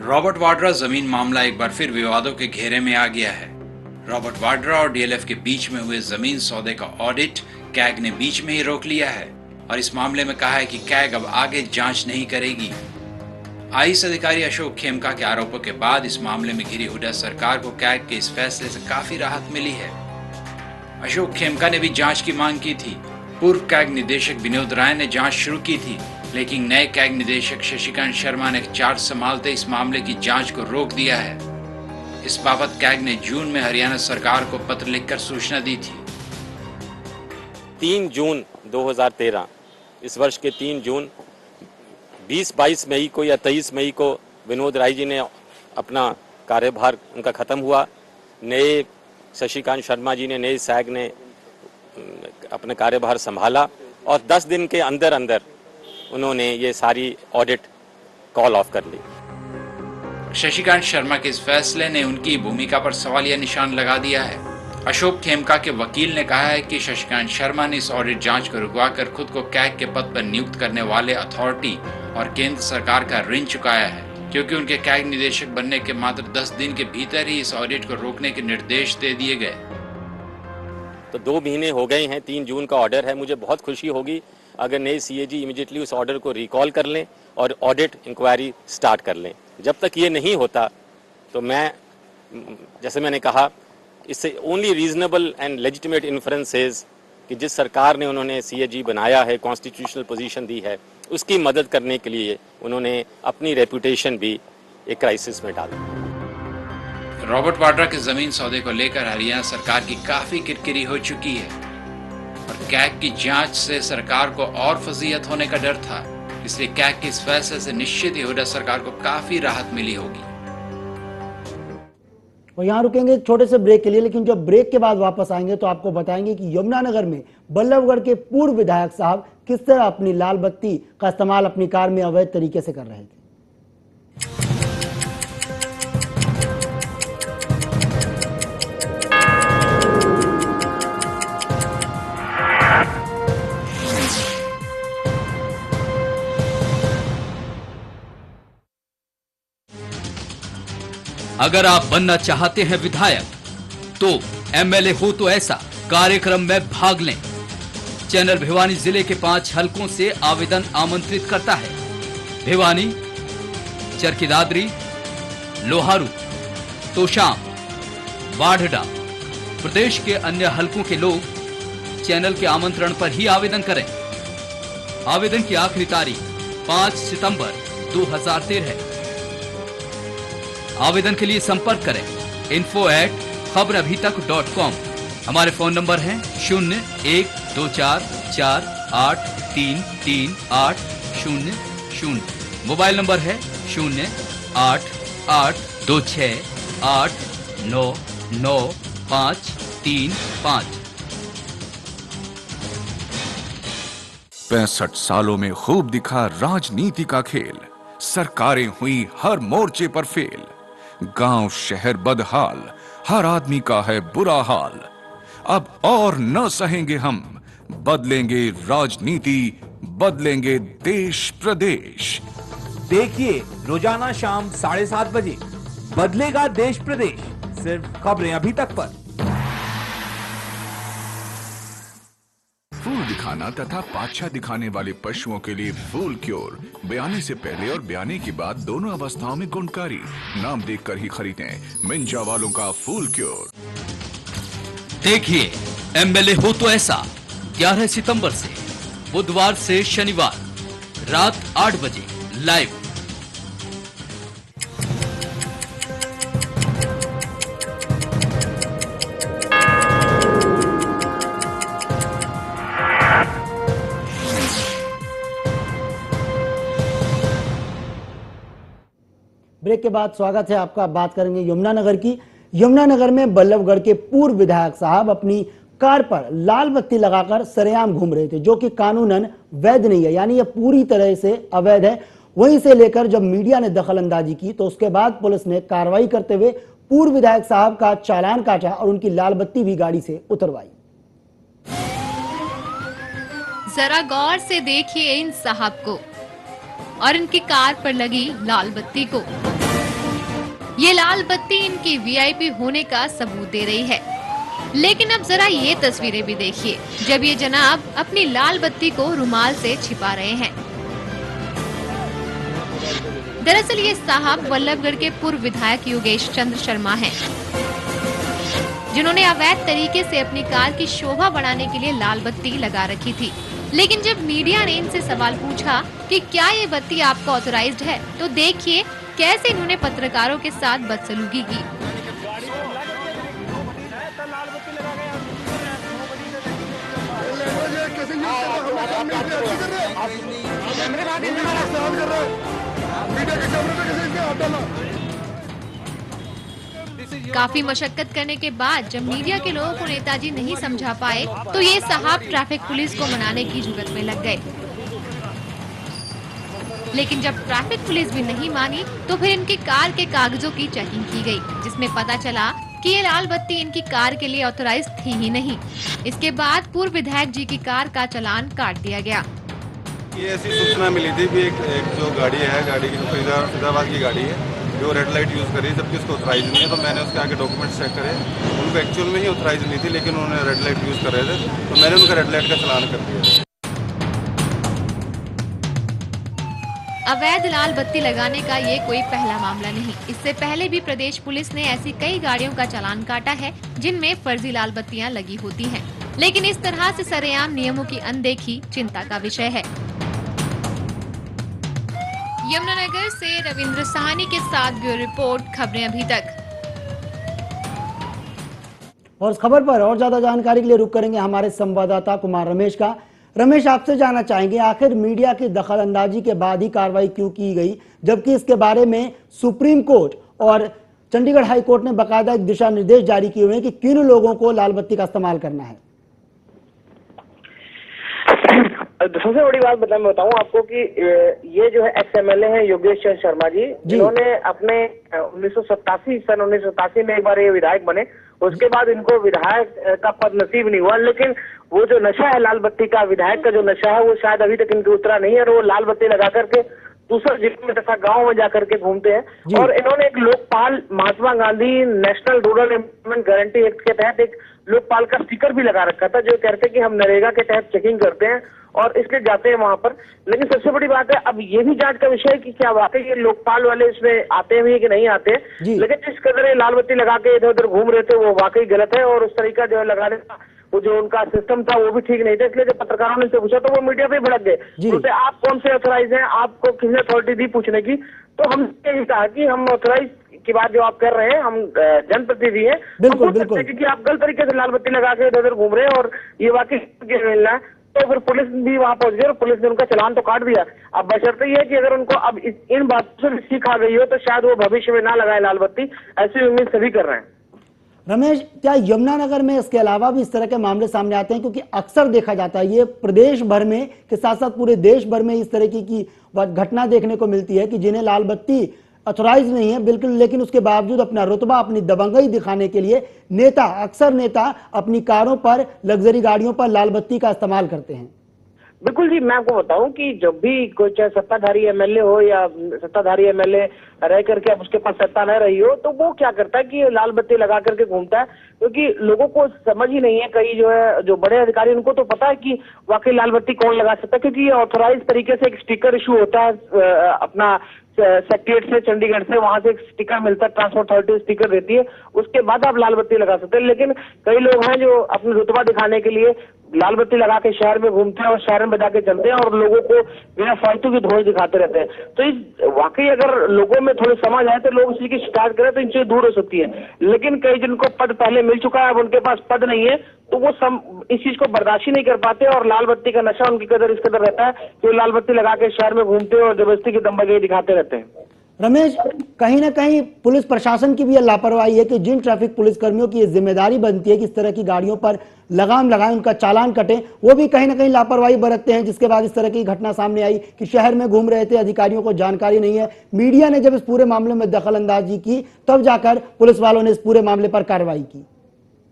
रॉबर्ट वाड्रा जमीन मामला एक बार फिर विवादों के घेरे में आ गया है। रॉबर्ट वाड्रा और डीएलएफ के बीच में हुए जमीन सौदे का ऑडिट कैग ने बीच में ही रोक लिया है और इस मामले में कहा है कि कैग अब आगे जांच नहीं करेगी। आईएएस अधिकारी अशोक खेमका के आरोपों के बाद इस मामले में घिरी हुड्डा सरकार को कैग के इस फैसले से काफी राहत मिली है। अशोक खेमका ने भी जांच की मांग की थी। पूर्व कैग निदेशक विनोद राय ने जांच शुरू की थी, लेकिन नए कैग निदेशक शशिकांत शर्मा ने चार्ज संभालते इस मामले की जांच को रोक दिया है। इस बाबत कैग ने जून में हरियाणा सरकार को पत्र लिखकर सूचना दी थी। 3 जून 2013 इस वर्ष के 3 जून 20-22 मई को या 23 मई को विनोद राय जी ने अपना कार्यभार उनका खत्म हुआ। नए शशिकांत शर्मा जी ने, नए सैग ने अपना कार्यभार संभाला और 10 दिन के अंदर अंदर उन्होंने ये सारी ऑडिट कॉल ऑफ कर ली। शशिकांत शर्मा के इस फैसले ने उनकी भूमिका पर सवालिया निशान लगा दिया है। अशोक खेमका के वकील ने कहा है कि शशिकांत शर्मा ने इस ऑडिट जांच को रुकवाकर खुद को कैग के पद पर नियुक्त करने वाले अथॉरिटी और केंद्र सरकार का ऋण चुकाया है, क्योंकि उनके कैग निदेशक बनने के मात्र 10 दिन के भीतर ही इस ऑडिट को रोकने के निर्देश दे दिए गए। तो 2 महीने हो गए हैं, 3 जून का ऑर्डर है। मुझे बहुत खुशी होगी अगर नए सीएजी इमीडिएटली उस ऑर्डर को रिकॉल कर लें और ऑडिट इंक्वायरी स्टार्ट कर लें। जब तक ये नहीं होता तो मैं, जैसे मैंने कहा, इससे only reasonable and legitimate inference is कि जिस सरकार ने उन्होंने सीएजी बनाया है, कॉन्स्टिट्यूशनल पोजीशन दी है, उसकी मदद करने के लिए उन्होंने अपनी रेपुटेशन भी एक क्राइसिस में डाली। रॉबर्ट वाड्रा के जमीन सौदे को लेकर हरियाणा सरकार की काफी किरकिरी हो चुकी है और कैग की जांच से सरकार को और फजीहत होने का डर था, इसलिए कैग के इस फैसले से निश्चित ही हुड्डा सरकार को काफी राहत मिली होगी। और यहाँ रुकेंगे एक छोटे से ब्रेक के लिए, लेकिन जब ब्रेक के बाद वापस आएंगे तो आपको बताएंगे कि यमुनानगर में बल्लभगढ़ के पूर्व विधायक साहब किस तरह अपनी लाल बत्ती का इस्तेमाल अपनी कार में अवैध तरीके से कर रहे थे। अगर आप बनना चाहते हैं विधायक तो एमएलए हो तो ऐसा कार्यक्रम में भाग लें। चैनल भिवानी जिले के 5 हलकों से आवेदन आमंत्रित करता है। भिवानी, चरखी-दादरी, लोहारू, तोशाम, बाढ़डा। प्रदेश के अन्य हलकों के लोग चैनल के आमंत्रण पर ही आवेदन करें। आवेदन की आखिरी तारीख 5 सितंबर 2013 है। आवेदन के लिए संपर्क करें info@khabraabhitak.com। हमारे फोन नंबर हैं 0124483380 0। मोबाइल नंबर है 08826899535। 65 सालों में खूब दिखा राजनीति का खेल, सरकारें हुई हर मोर्चे पर फेल, गांव शहर बदहाल, हर आदमी का है बुरा हाल। अब और न सहेंगे हम, बदलेंगे राजनीति, बदलेंगे देश प्रदेश। देखिए रोजाना शाम 7:30 बजे बदलेगा देश प्रदेश, सिर्फ खबरें अभी तक पर। फूल दिखाना तथा पाछा दिखाने वाले पशुओं के लिए फूल क्योर, ब्याने से पहले और ब्याने के बाद दोनों अवस्थाओं में गुणकारी। नाम देखकर ही खरीदें मिंजा वालों का फूल क्योर। देखिए एमएलए हो तो ऐसा 11 सितंबर से बुधवार से शनिवार रात 8 बजे लाइव। ब्रेक के बाद स्वागत है आपका। बात करेंगे यमुनानगर की। यमुनानगर में बल्लभगढ़ के पूर्व विधायक साहब अपनी कार पर लाल बत्ती लगाकर सरेआम घूम रहे थे, जो कि कानूनन वैध नहीं है, यानी यह पूरी तरह से अवैध है। वहीं से लेकर जब मीडिया ने दखल अंदाजी की तो उसके बाद पुलिस ने कार्रवाई करते हुए पूर्व विधायक साहब का चालान काटा और उनकी लाल बत्ती भी गाड़ी से उतरवाई। जरा गौर से देखिए इन साहब को और इनकी कार पर लगी लाल बत्ती को। ये लाल बत्ती इनकी वीआईपी होने का सबूत दे रही है। लेकिन अब जरा ये तस्वीरें भी देखिए जब ये जनाब अपनी लाल बत्ती को रुमाल से छिपा रहे हैं। दरअसल ये साहब बल्लभगढ़ के पूर्व विधायक योगेश चंद्र शर्मा हैं, जिन्होंने अवैध तरीके से अपनी कार की शोभा बढ़ाने के लिए लाल बत्ती लगा रखी थी। लेकिन जब मीडिया ने इनसे सवाल पूछा कि क्या ये बत्ती आपका ऑथराइज्ड है, तो देखिए कैसे इन्होंने पत्रकारों के साथ बदसलूकी की। काफी मशक्कत करने के बाद जब मीडिया के लोगों को नेताजी नहीं समझा पाए तो ये साहब ट्रैफिक पुलिस को मनाने की जुगत में लग गए। लेकिन जब ट्रैफिक पुलिस भी नहीं मानी तो फिर इनकी कार के कागजों की चेकिंग की गई, जिसमें पता चला कि ये लाल बत्ती इनकी कार के लिए ऑथराइज्ड थी ही नहीं। इसके बाद पूर्व विधायक जी की कार का चालान काट दिया गया। ये ऐसी सूचना मिली थी कि एक जो गाड़ी है, गाड़ी की जो फरीदाबाद की गाड़ी है, जो रेड लाइट यूज़ करी, जबकि उसको ऑथराइज नहीं है। तो मैंने उसके आगे डॉक्यूमेंट्स चेक करे, उनको एक्चुअल में ही ऑथराइज नहीं थी, लेकिन उन्होंने रेड लाइट यूज़ कर रहे थे, तो मैंने उनका रेड लाइट का चालान कर दिया। अवैध लाल बत्ती लगाने का ये कोई पहला मामला नहीं। इससे पहले भी प्रदेश पुलिस ने ऐसी कई गाड़ियों का चालान काटा है जिनमें फर्जी लाल बत्तियां लगी होती हैं। लेकिन इस तरह से सरेआम नियमों की अनदेखी चिंता का विषय है। यमुनानगर से रविंद्र साहनी के साथ ब्यूरो रिपोर्ट, खबरें अभी तक। और इस खबर पर और ज्यादा जानकारी के लिए रुक करेंगे हमारे संवाददाता कुमार रमेश का। रमेश, आपसे जानना चाहेंगे आखिर मीडिया की दखल अंदाजी के बाद ही कार्रवाई क्यों की गई, जबकि इसके बारे में सुप्रीम कोर्ट और चंडीगढ़ हाई कोर्ट ने बाकायदा एक दिशा निर्देश जारी किए हुए हैं कि किन लोगों को लाल बत्ती का इस्तेमाल करना है। सबसे बड़ी बात मैं बताऊं आपको कि ये जो है एक्स-एमएलए है योगेश चंद्र शर्मा जी, जिन्होंने अपने 1987 में एक बार ये विधायक बने। उसके बाद इनको विधायक का पद नसीब नहीं हुआ, लेकिन वो जो नशा है लाल बत्ती का, विधायक का जो नशा है, वो शायद अभी तक इनके उतरा नहीं है। और वो लाल बत्ती लगा करके दूसरे जिले में तथा गाँव में जाकर के घूमते हैं। और इन्होंने एक Lokpal Mahatma Gandhi national rural employment guarantee act के तहत एक लोकपाल का स्टिकर भी लगा रखा था, जो कहते हैं कि हम नरेगा के तहत चेकिंग करते हैं और इसलिए जाते हैं वहां पर। लेकिन सबसे बड़ी बात है, अब ये भी जांच का विषय है कि क्या वाकई ये लोकपाल वाले इसमें आते हैं कि नहीं आते हैं। लेकिन जिस कदर ये लाल बत्ती लगा के इधर उधर घूम रहे थे, वो वाकई गलत है। और उस तरीका जो है लगाने का वो जो उनका सिस्टम था वो भी ठीक नहीं था। इसलिए जब पत्रकारों ने पूछा तो वो मीडिया पे भड़क गए, बोलते आप कौन से ऑथराइज हैं, आपको किसने अथॉरिटी दी पूछने की। तो हमने यही कहा कि हम ऑथराइज की बात जो आप कर रहे हैं, हम जनप्रतिनिधि हैं, बिल्कुल कि आप गलत तरीके से लाल बत्ती लगा के इधर उधर घूम रहे हैं और ये वाकई मिलना है। तो फिर पुलिस भी वहां पहुंच गई और पुलिस ने उनका चालान तो काट दिया। अब बशर्ते ये है कि अगर उनको अब इन बातों से सीख आ गई हो तो शायद वो भविष्य में ना लगाए लाल बत्ती, ऐसी उम्मीद सभी कर रहे हैं। रमेश, क्या यमुनानगर में इसके अलावा भी इस तरह के मामले सामने आते हैं? क्योंकि अक्सर देखा जाता है ये प्रदेश भर में के साथ साथ पूरे देश भर में इस तरह की घटना देखने को मिलती है कि जिन्हें लाल बत्ती अथोराइज नहीं है बिल्कुल, लेकिन उसके बावजूद अपना रुतबा, अपनी दबंगई दिखाने के लिए अक्सर नेता अपनी कारों पर, लग्जरी गाड़ियों पर लाल बत्ती का इस्तेमाल करते हैं। बिल्कुल जी, मैं आपको बताऊं कि जब भी कोई चाहे सत्ताधारी एमएलए हो या सत्ताधारी एमएलए रह करके अब उसके पास सत्ता न रही हो, तो वो क्या करता है कि लाल बत्ती लगा करके घूमता है, क्योंकि लोगों को समझ ही नहीं है। कई जो बड़े अधिकारी, उनको तो पता है कि वाकई लाल बत्ती कौन लगा सकता है, क्योंकि ये ऑथोराइज तरीके से एक स्टिकर इशू होता है अपना सेक्रेटरीट से, चंडीगढ़ से, वहां से एक स्टिकर मिलता है, ट्रांसपोर्ट अथॉरिटी स्टिकर देती है, उसके बाद आप लाल बत्ती लगा सकते हैं। लेकिन कई लोग हैं जो अपने रुतबा दिखाने के लिए लाल बत्ती लगा के शहर में घूमते हैं और शहर में बजा के चलते हैं और लोगों को बिना फालतू की धौंस दिखाते रहते हैं। तो इस वाकई अगर लोगों में थोड़ी समझ आए तो लोग इसी की शिकायत करें तो इनसे दूर हो सकती है। लेकिन कई जिनको पद पहले मिल चुका है, अब उनके पास पद नहीं है, तो वो इस चीज को बर्दाश्त ही नहीं कर पाते और लाल बत्ती का नशा उनकी कदर इस कदर रहता है कि वो लाल बत्ती लगा के शहर में घूमते हैं और जबरदस्ती की दम्बगई दिखाते रहते हैं। रमेश, कहीं ना कहीं पुलिस प्रशासन की भी लापरवाही है कि जिन ट्रैफिक पुलिस कर्मियों की ये जिम्मेदारी बनती है कि इस तरह की गाड़ियों पर लगाम लगाएं, उनका चालान कटें, वो भी कहीं ना कहीं लापरवाही बरतते हैं, जिसके बाद इस तरह की घटना सामने आई कि शहर में घूम रहे थे, अधिकारियों को जानकारी नहीं है। मीडिया ने जब इस पूरे मामले में दखल अंदाजी की तब जाकर पुलिस वालों ने इस पूरे मामले पर कार्रवाई की।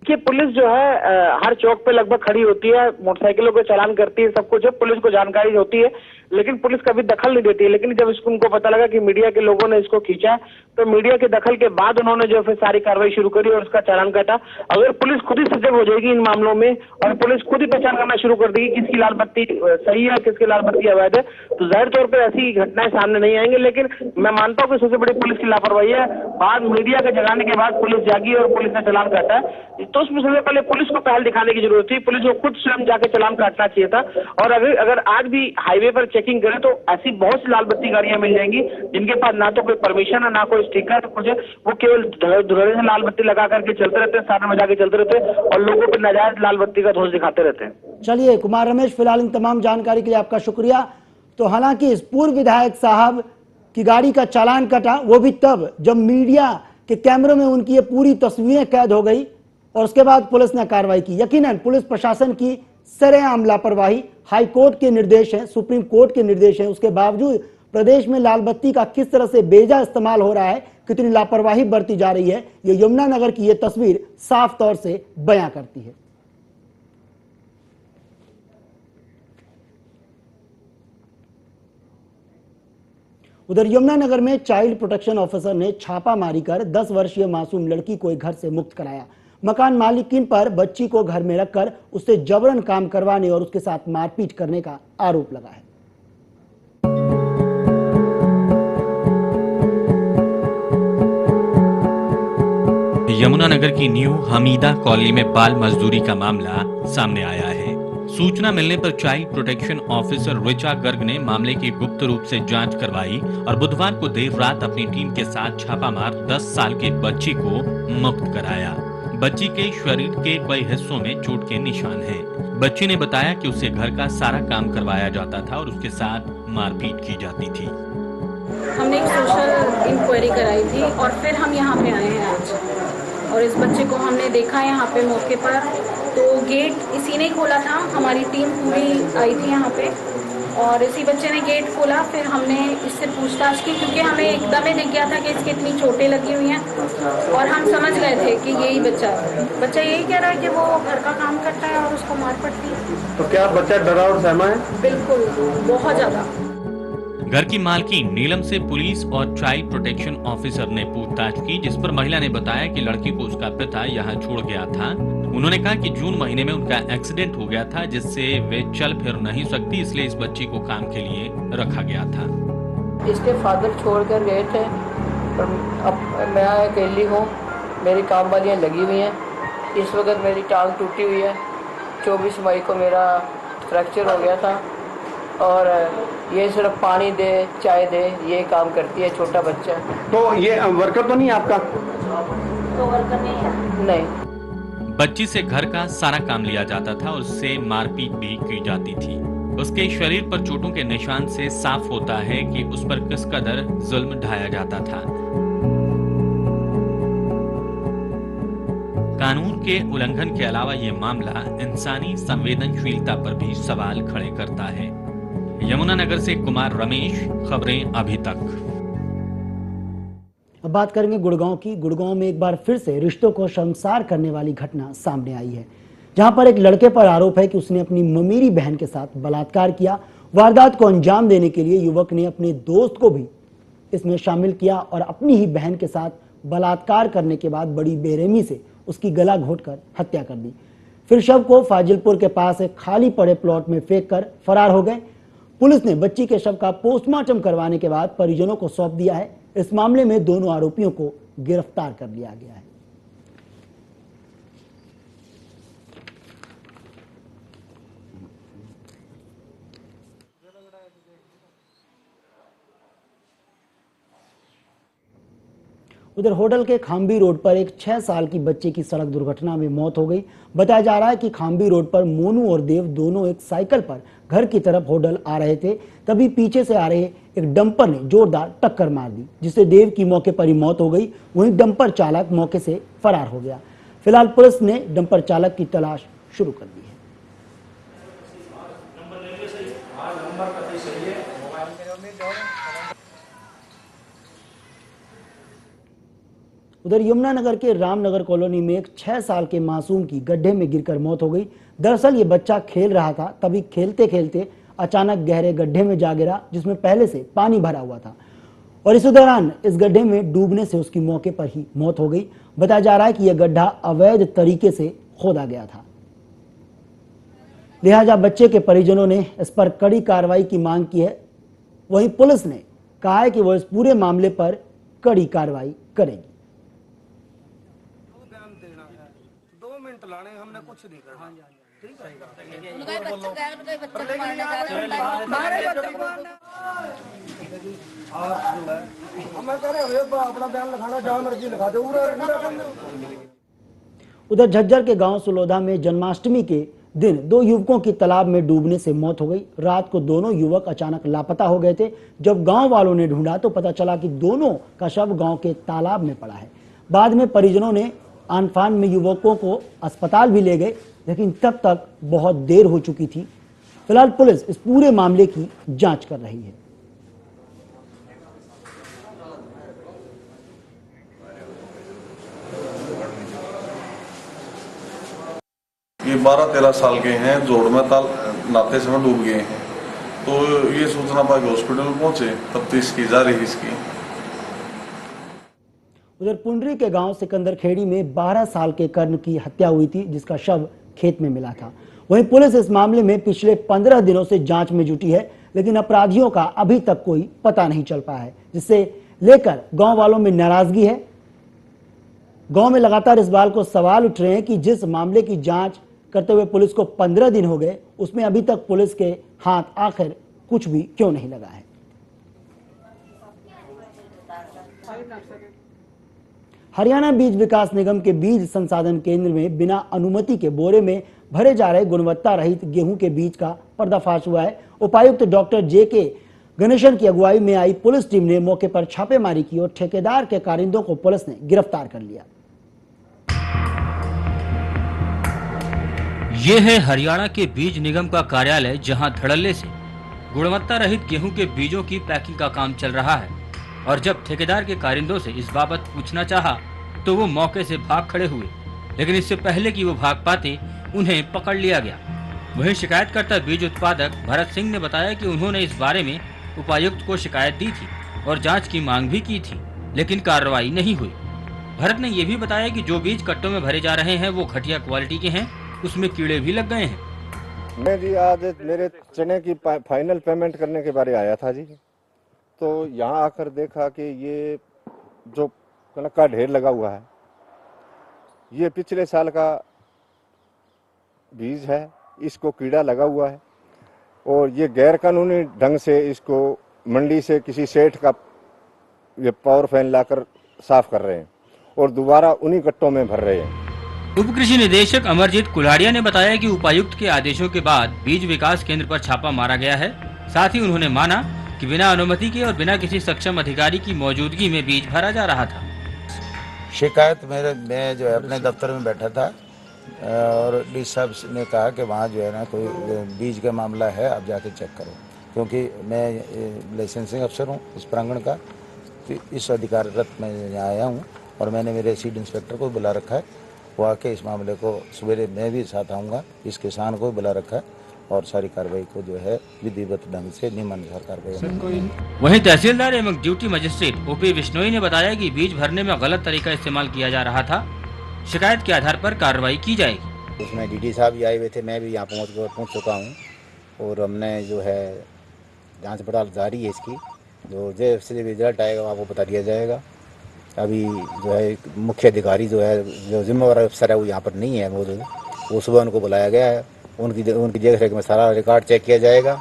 कि पुलिस जो है हर चौक पे लगभग खड़ी होती है, मोटरसाइकिलों को चालान करती है, सब कुछ है, पुलिस को जानकारी होती है, लेकिन पुलिस कभी दखल नहीं देती है। लेकिन जब उनको पता लगा कि मीडिया के लोगों ने इसको खींचा, तो मीडिया के दखल के बाद उन्होंने जो फिर सारी कार्रवाई शुरू करी और उसका चालान काटा। अगर पुलिस खुद ही सजग हो जाएगी इन मामलों में और पुलिस खुद ही पहचान करना शुरू कर देगी किसकी लाल बत्ती सही है, किसकी लाल बत्ती अवैध है, तो जाहिर तौर पर ऐसी घटनाएं सामने नहीं आएंगी। लेकिन मैं मानता हूँ कि सबसे बड़ी पुलिस की लापरवाही है। बाद मीडिया के जगाने के बाद पुलिस जागी और पुलिस ने चालान काटा है, तो उसमें सबसे पहले पुलिस को पहल दिखाने की जरूरत थी। पुलिस को खुद स्वयं जाके चालान काटना चाहिए था। और अगर आज भी हाईवे पर चेकिंग करें तो ऐसी बहुत सी लाल बत्ती गाड़ियां मिल जाएंगी जिनके पास ना तो कोई परमिशन है, ना कोई स्टिकर, कुछ है, वो केवल धुरंधर से लाल बत्ती लगा करके चलते रहते हैं, साथ में जाके चलते रहते हैं और लोगों पर नाजायज लाल बत्ती का धौंस दिखाते रहते हैं। चलिए कुमार रमेश, फिलहाल इन तमाम जानकारी के लिए आपका शुक्रिया। तो हालांकि इस पूर्व विधायक साहब की गाड़ी का चालान कटा, वो भी तब जब मीडिया के कैमरों में उनकी ये पूरी तस्वीरें कैद हो गई और उसके बाद पुलिस ने कार्रवाई की। यकीनन पुलिस प्रशासन की सरेआम लापरवाही, हाई कोर्ट के निर्देश हैं, सुप्रीम कोर्ट के निर्देश हैं, उसके बावजूद प्रदेश में लाल बत्ती का किस तरह से बेजा इस्तेमाल हो रहा है, कितनी लापरवाही बरती जा रही है, ये यमुनानगर की ये तस्वीर साफ तौर से बयां करती है। उधर यमुनानगर में चाइल्ड प्रोटेक्शन ऑफिसर ने छापामारी कर 10 वर्षीय मासूम लड़की को एक घर से मुक्त कराया। मकान मालिकिन पर बच्ची को घर में रखकर उससे जबरन काम करवाने और उसके साथ मारपीट करने का आरोप लगा है। यमुनानगर की न्यू हमीदा कॉलोनी में बाल मजदूरी का मामला सामने आया है। सूचना मिलने पर child protection officer Richa Garg ने मामले की गुप्त रूप से जांच करवाई और बुधवार को देर रात अपनी टीम के साथ छापामार 10 साल की बच्ची को मुक्त कराया। बच्ची के शरीर के कई हिस्सों में चोट के निशान हैं। बच्ची ने बताया कि उसे घर का सारा काम करवाया जाता था और उसके साथ मारपीट की जाती थी। हमने एक सोशल इंक्वायरी कराई थी और फिर हम यहाँ पे आए हैं आज और इस बच्चे को हमने देखा यहाँ पे मौके पर। तो गेट इसी ने खोला था, हमारी टीम पूरी आई थी यहाँ पे और इसी बच्चे ने गेट खोला। फिर हमने इससे पूछताछ की क्योंकि हमें एकदम ही दिख गया था कि इसकी इतनी चोटें लगी हुई हैं और हम समझ गए थे कि यही बच्चा है। बच्चा यही कह रहा है कि वो घर का काम करता है और उसको मार पड़ती है। तो क्या बच्चा डरा और सहमा है? बिल्कुल, बहुत ज्यादा। घर की मालकिन नीलम से पुलिस और चाइल्ड प्रोटेक्शन ऑफिसर ने पूछताछ की, जिस पर महिला ने बताया कि लड़की को उसका पिता यहाँ छोड़ गया था। उन्होंने कहा कि जून महीने में उनका एक्सीडेंट हो गया था जिससे वे चल फिर नहीं सकती, इसलिए इस बच्ची को काम के लिए रखा गया था। इसके फादर छोड़कर गए थे और अब मैं अकेली हूँ, मेरी काम वालियाँ लगी हुई हैं। इस वक्त मेरी टांग टूटी हुई है, 24 मई को मेरा फ्रैक्चर हो गया था और ये सिर्फ पानी दे, चाय दे, ये काम करती है, छोटा बच्चा। तो ये वर्कर तो नहीं आपका? तो वर्कर नहीं है। नहीं। बच्ची से घर का सारा काम लिया जाता था और उससे मारपीट भी की जाती थी। उसके शरीर पर चोटों के निशान से साफ होता है कि उस पर किस कदर जुल्म ढाया जाता था। कानून के उल्लंघन के अलावा ये मामला इंसानी संवेदनशीलता पर भी सवाल खड़े करता है। यमुनानगर से कुमार रमेश, खबरें अभी तक। अब बात करेंगे गुड़गांव की। गुड़गांव में एक बार फिर से रिश्तों को शर्मसार करने वाली घटना सामने आई है, जहां पर एक लड़के पर आरोप है कि उसने अपनी ममेरी बहन के साथ बलात्कार किया। वारदात को अंजाम देने के लिए युवक ने अपने दोस्त को भी इसमें शामिल किया और अपनी ही बहन के साथ बलात्कार करने के बाद बड़ी बेरहमी से उसकी गला घोंटकर हत्या कर दी। फिर शव को फाजिलपुर के पास एक खाली पड़े प्लॉट में फेंक कर फरार हो गए। पुलिस ने बच्ची के शव का पोस्टमार्टम करवाने के बाद परिजनों को सौंप दिया है। इस मामले में दोनों आरोपियों को गिरफ्तार कर लिया गया है। उधर होडल के खाम्बी रोड पर एक 6 साल की बच्चे की सड़क दुर्घटना में मौत हो गई। बताया जा रहा है कि खाम्बी रोड पर मोनू और देव दोनों एक साइकिल पर घर की तरफ होडल आ रहे थे, तभी पीछे से आ रहे एक डंपर ने जोरदार टक्कर मार दी, जिससे देव की मौके पर ही मौत हो गई। वहीं डंपर चालक मौके से फरार हो गया। फिलहाल पुलिस ने डंपर चालक की तलाश शुरू कर दी है। उधर यमुनानगर के रामनगर कॉलोनी में एक 6 साल के मासूम की गड्ढे में गिरकर मौत हो गई। दरअसल ये बच्चा खेल रहा था, तभी खेलते खेलते अचानक गहरे गड्ढे में जा गिरा, जिसमें पहले से पानी भरा हुआ था और इस दौरान इस गड्ढे में डूबने से उसकी मौके पर ही मौत हो गई। बताया जा रहा है कि यह गड्ढा अवैध तरीके से खोदा गया था। लिहाजा बच्चे के परिजनों ने इस पर कड़ी कार्रवाई की मांग की है। वहीं पुलिस ने कहा है कि वह इस पूरे मामले पर कड़ी कार्रवाई करेगी। हमने कुछ नहीं करना। उधर झज्जर के गांव सुलोधा में जन्माष्टमी के दिन 2 युवकों की तालाब में डूबने से मौत हो गई। रात को दोनों युवक अचानक लापता हो गए थे। जब गांव वालों ने ढूंढा तो पता चला कि दोनों का शव गांव के तालाब में पड़ा है। बाद में परिजनों ने आनफान में युवकों को अस्पताल भी ले गए, लेकिन तब तक बहुत देर हो चुकी थी। फिलहाल पुलिस इस पूरे मामले की जांच कर रही है। ये 12-13 साल के हैं, जोड़ में नहाते समय डूब गए हैं, तो ये सूचना पाकर हॉस्पिटल पहुंचे, तफ्तीश की जा रही इसकी। उधर पुंडरी के गांव सिकंदर खेड़ी में 12 साल के कर्ण की हत्या हुई थी, जिसका शव खेत में मिला था। वहीं पुलिस इस मामले में पिछले 15 दिनों से जांच में जुटी है, लेकिन अपराधियों का अभी तक कोई पता नहीं चल पाया है, जिससे लेकर गांव वालों में नाराजगी है। गांव में लगातार इस बात को सवाल उठ रहे हैं कि जिस मामले की जांच करते हुए पुलिस को 15 दिन हो गए, उसमें अभी तक पुलिस के हाथ आखिर कुछ भी क्यों नहीं लगा है। हरियाणा बीज विकास निगम के बीज संसाधन केंद्र में बिना अनुमति के बोरे में भरे जा रहे गुणवत्ता रहित गेहूं के बीज का पर्दाफाश हुआ है। उपायुक्त डॉक्टर जे.के. गणेशन की अगुवाई में आई पुलिस टीम ने मौके पर छापेमारी की और ठेकेदार के कारिंदों को पुलिस ने गिरफ्तार कर लिया। ये है हरियाणा के बीज निगम का कार्यालय, जहां धड़ल्ले से गुणवत्ता रहित गेहूं के बीजों की पैकिंग का काम चल रहा है और जब ठेकेदार के कारिंदों से इस बाबत पूछना चाहा तो वो मौके से भाग खड़े हुए, लेकिन इससे पहले कि वो भाग पाते उन्हें पकड़ लिया गया। वहीं शिकायतकर्ता बीज उत्पादक भरत सिंह ने बताया कि उन्होंने इस बारे में उपायुक्त को शिकायत दी थी और जांच की मांग भी की थी, लेकिन कार्रवाई नहीं हुई। भरत ने यह भी बताया कि जो बीज कट्टों में भरे जा रहे हैं वो घटिया क्वालिटी के हैं, उसमें कीड़े भी लग गए हैं। मैं जी आज मेरे चने की फाइनल पेमेंट करने के बारे आया था जी, तो यहाँ आकर देखा कि ये जो कनक का ढेर लगा हुआ है ये पिछले साल का बीज है, इसको कीड़ा लगा हुआ है और ये गैर कानूनी ढंग से इसको मंडी से किसी सेठ का ये पावर फैन लाकर साफ कर रहे हैं और दोबारा उन्हीं कट्टों में भर रहे हैं। उप कृषि निदेशक अमरजीत कुल्हाड़िया ने बताया कि उपायुक्त के आदेशों के बाद बीज विकास केंद्र पर छापा मारा गया है। साथ ही उन्होंने माना कि बिना अनुमति के और बिना किसी सक्षम अधिकारी की मौजूदगी में बीज भरा जा रहा था। शिकायत मैं जो है अपने दफ्तर में बैठा था और डी साहब ने कहा कि वहाँ जो है ना कोई बीज का मामला है, आप जाके चेक करो, क्योंकि मैं लाइसेंसिंग अफसर हूँ इस प्रांगण का, तो इस अधिकाररत मैं यहाँ आया हूँ और मैंने मेरे सीड इंस्पेक्टर को बुला रखा है। वो आके इस मामले को सवेरे मैं भी साथ आऊँगा, इस किसान को बुला रखा है और सारी कार्रवाई को जो है विधिवत ढंग से नियमानुसार कार्रवाई। वहीं तहसीलदार एवं ड्यूटी मजिस्ट्रेट ओपी बिश्नोई ने बताया कि बीज भरने में गलत तरीका इस्तेमाल किया जा रहा था। शिकायत के आधार पर कार्रवाई की जाएगी। उसमें डीडी साहब भी आए हुए थे, मैं भी यहाँ पहुँच चुका हूँ और हमने जो है जांच पड़ताल जारी है इसकी। जो जैसे रिजल्ट आएगा आपको बता दिया जाएगा। अभी जो है मुख्य अधिकारी जो है, जो जिम्मेवार अफसर है, वो यहाँ पर नहीं है मौजूद। वो सुबह उनको बुलाया गया है, उनकी देखरेख में सारा रिकॉर्ड चेक किया जाएगा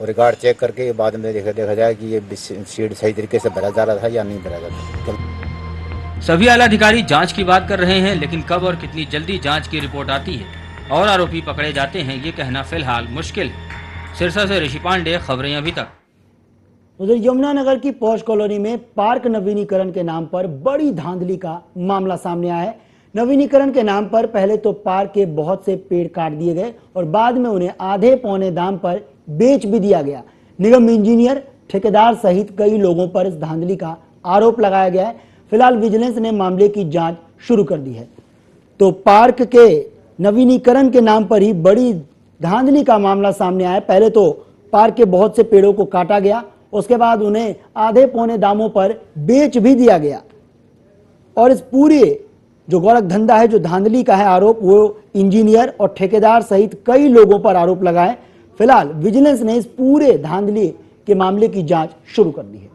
और रिकॉर्ड चेक करके बाद में देखा जाएगा कि ये सीड सही तरीके से भरा जा रहा था या नहीं भरा जा रहा। सभी आला अधिकारी जांच की बात कर रहे हैं, लेकिन कब और कितनी जल्दी जांच की रिपोर्ट आती है और आरोपी पकड़े जाते हैं, ये कहना फिलहाल मुश्किल है। सिरसा से ऋषि पांडे, खबरें अभी तक। उधर यमुनानगर की पॉश कॉलोनी में पार्क नवीनीकरण के नाम पर बड़ी धांधली का मामला सामने आया है। नवीनीकरण के नाम पर पहले तो पार्क के बहुत से पेड़ काट दिए गए और बाद में उन्हें आधे पौने दाम पर बेच भी दिया गया। निगम इंजीनियर, ठेकेदार सहित कई लोगों पर इस धांधली का आरोप लगाया गया है। फिलहाल विजिलेंस ने मामले की जांच शुरू कर दी है। तो पार्क के नवीनीकरण के नाम पर ही बड़ी धांधली का मामला सामने आया। पहले तो पार्क के बहुत से पेड़ों को काटा गया, उसके बाद उन्हें आधे पौने दामों पर बेच भी दिया गया और इस पूरे जो गोरख धंधा है, जो धांधली का है आरोप, वो इंजीनियर और ठेकेदार सहित कई लोगों पर आरोप लगाए। फिलहाल विजिलेंस ने इस पूरे धांधली के मामले की जांच शुरू कर दी है।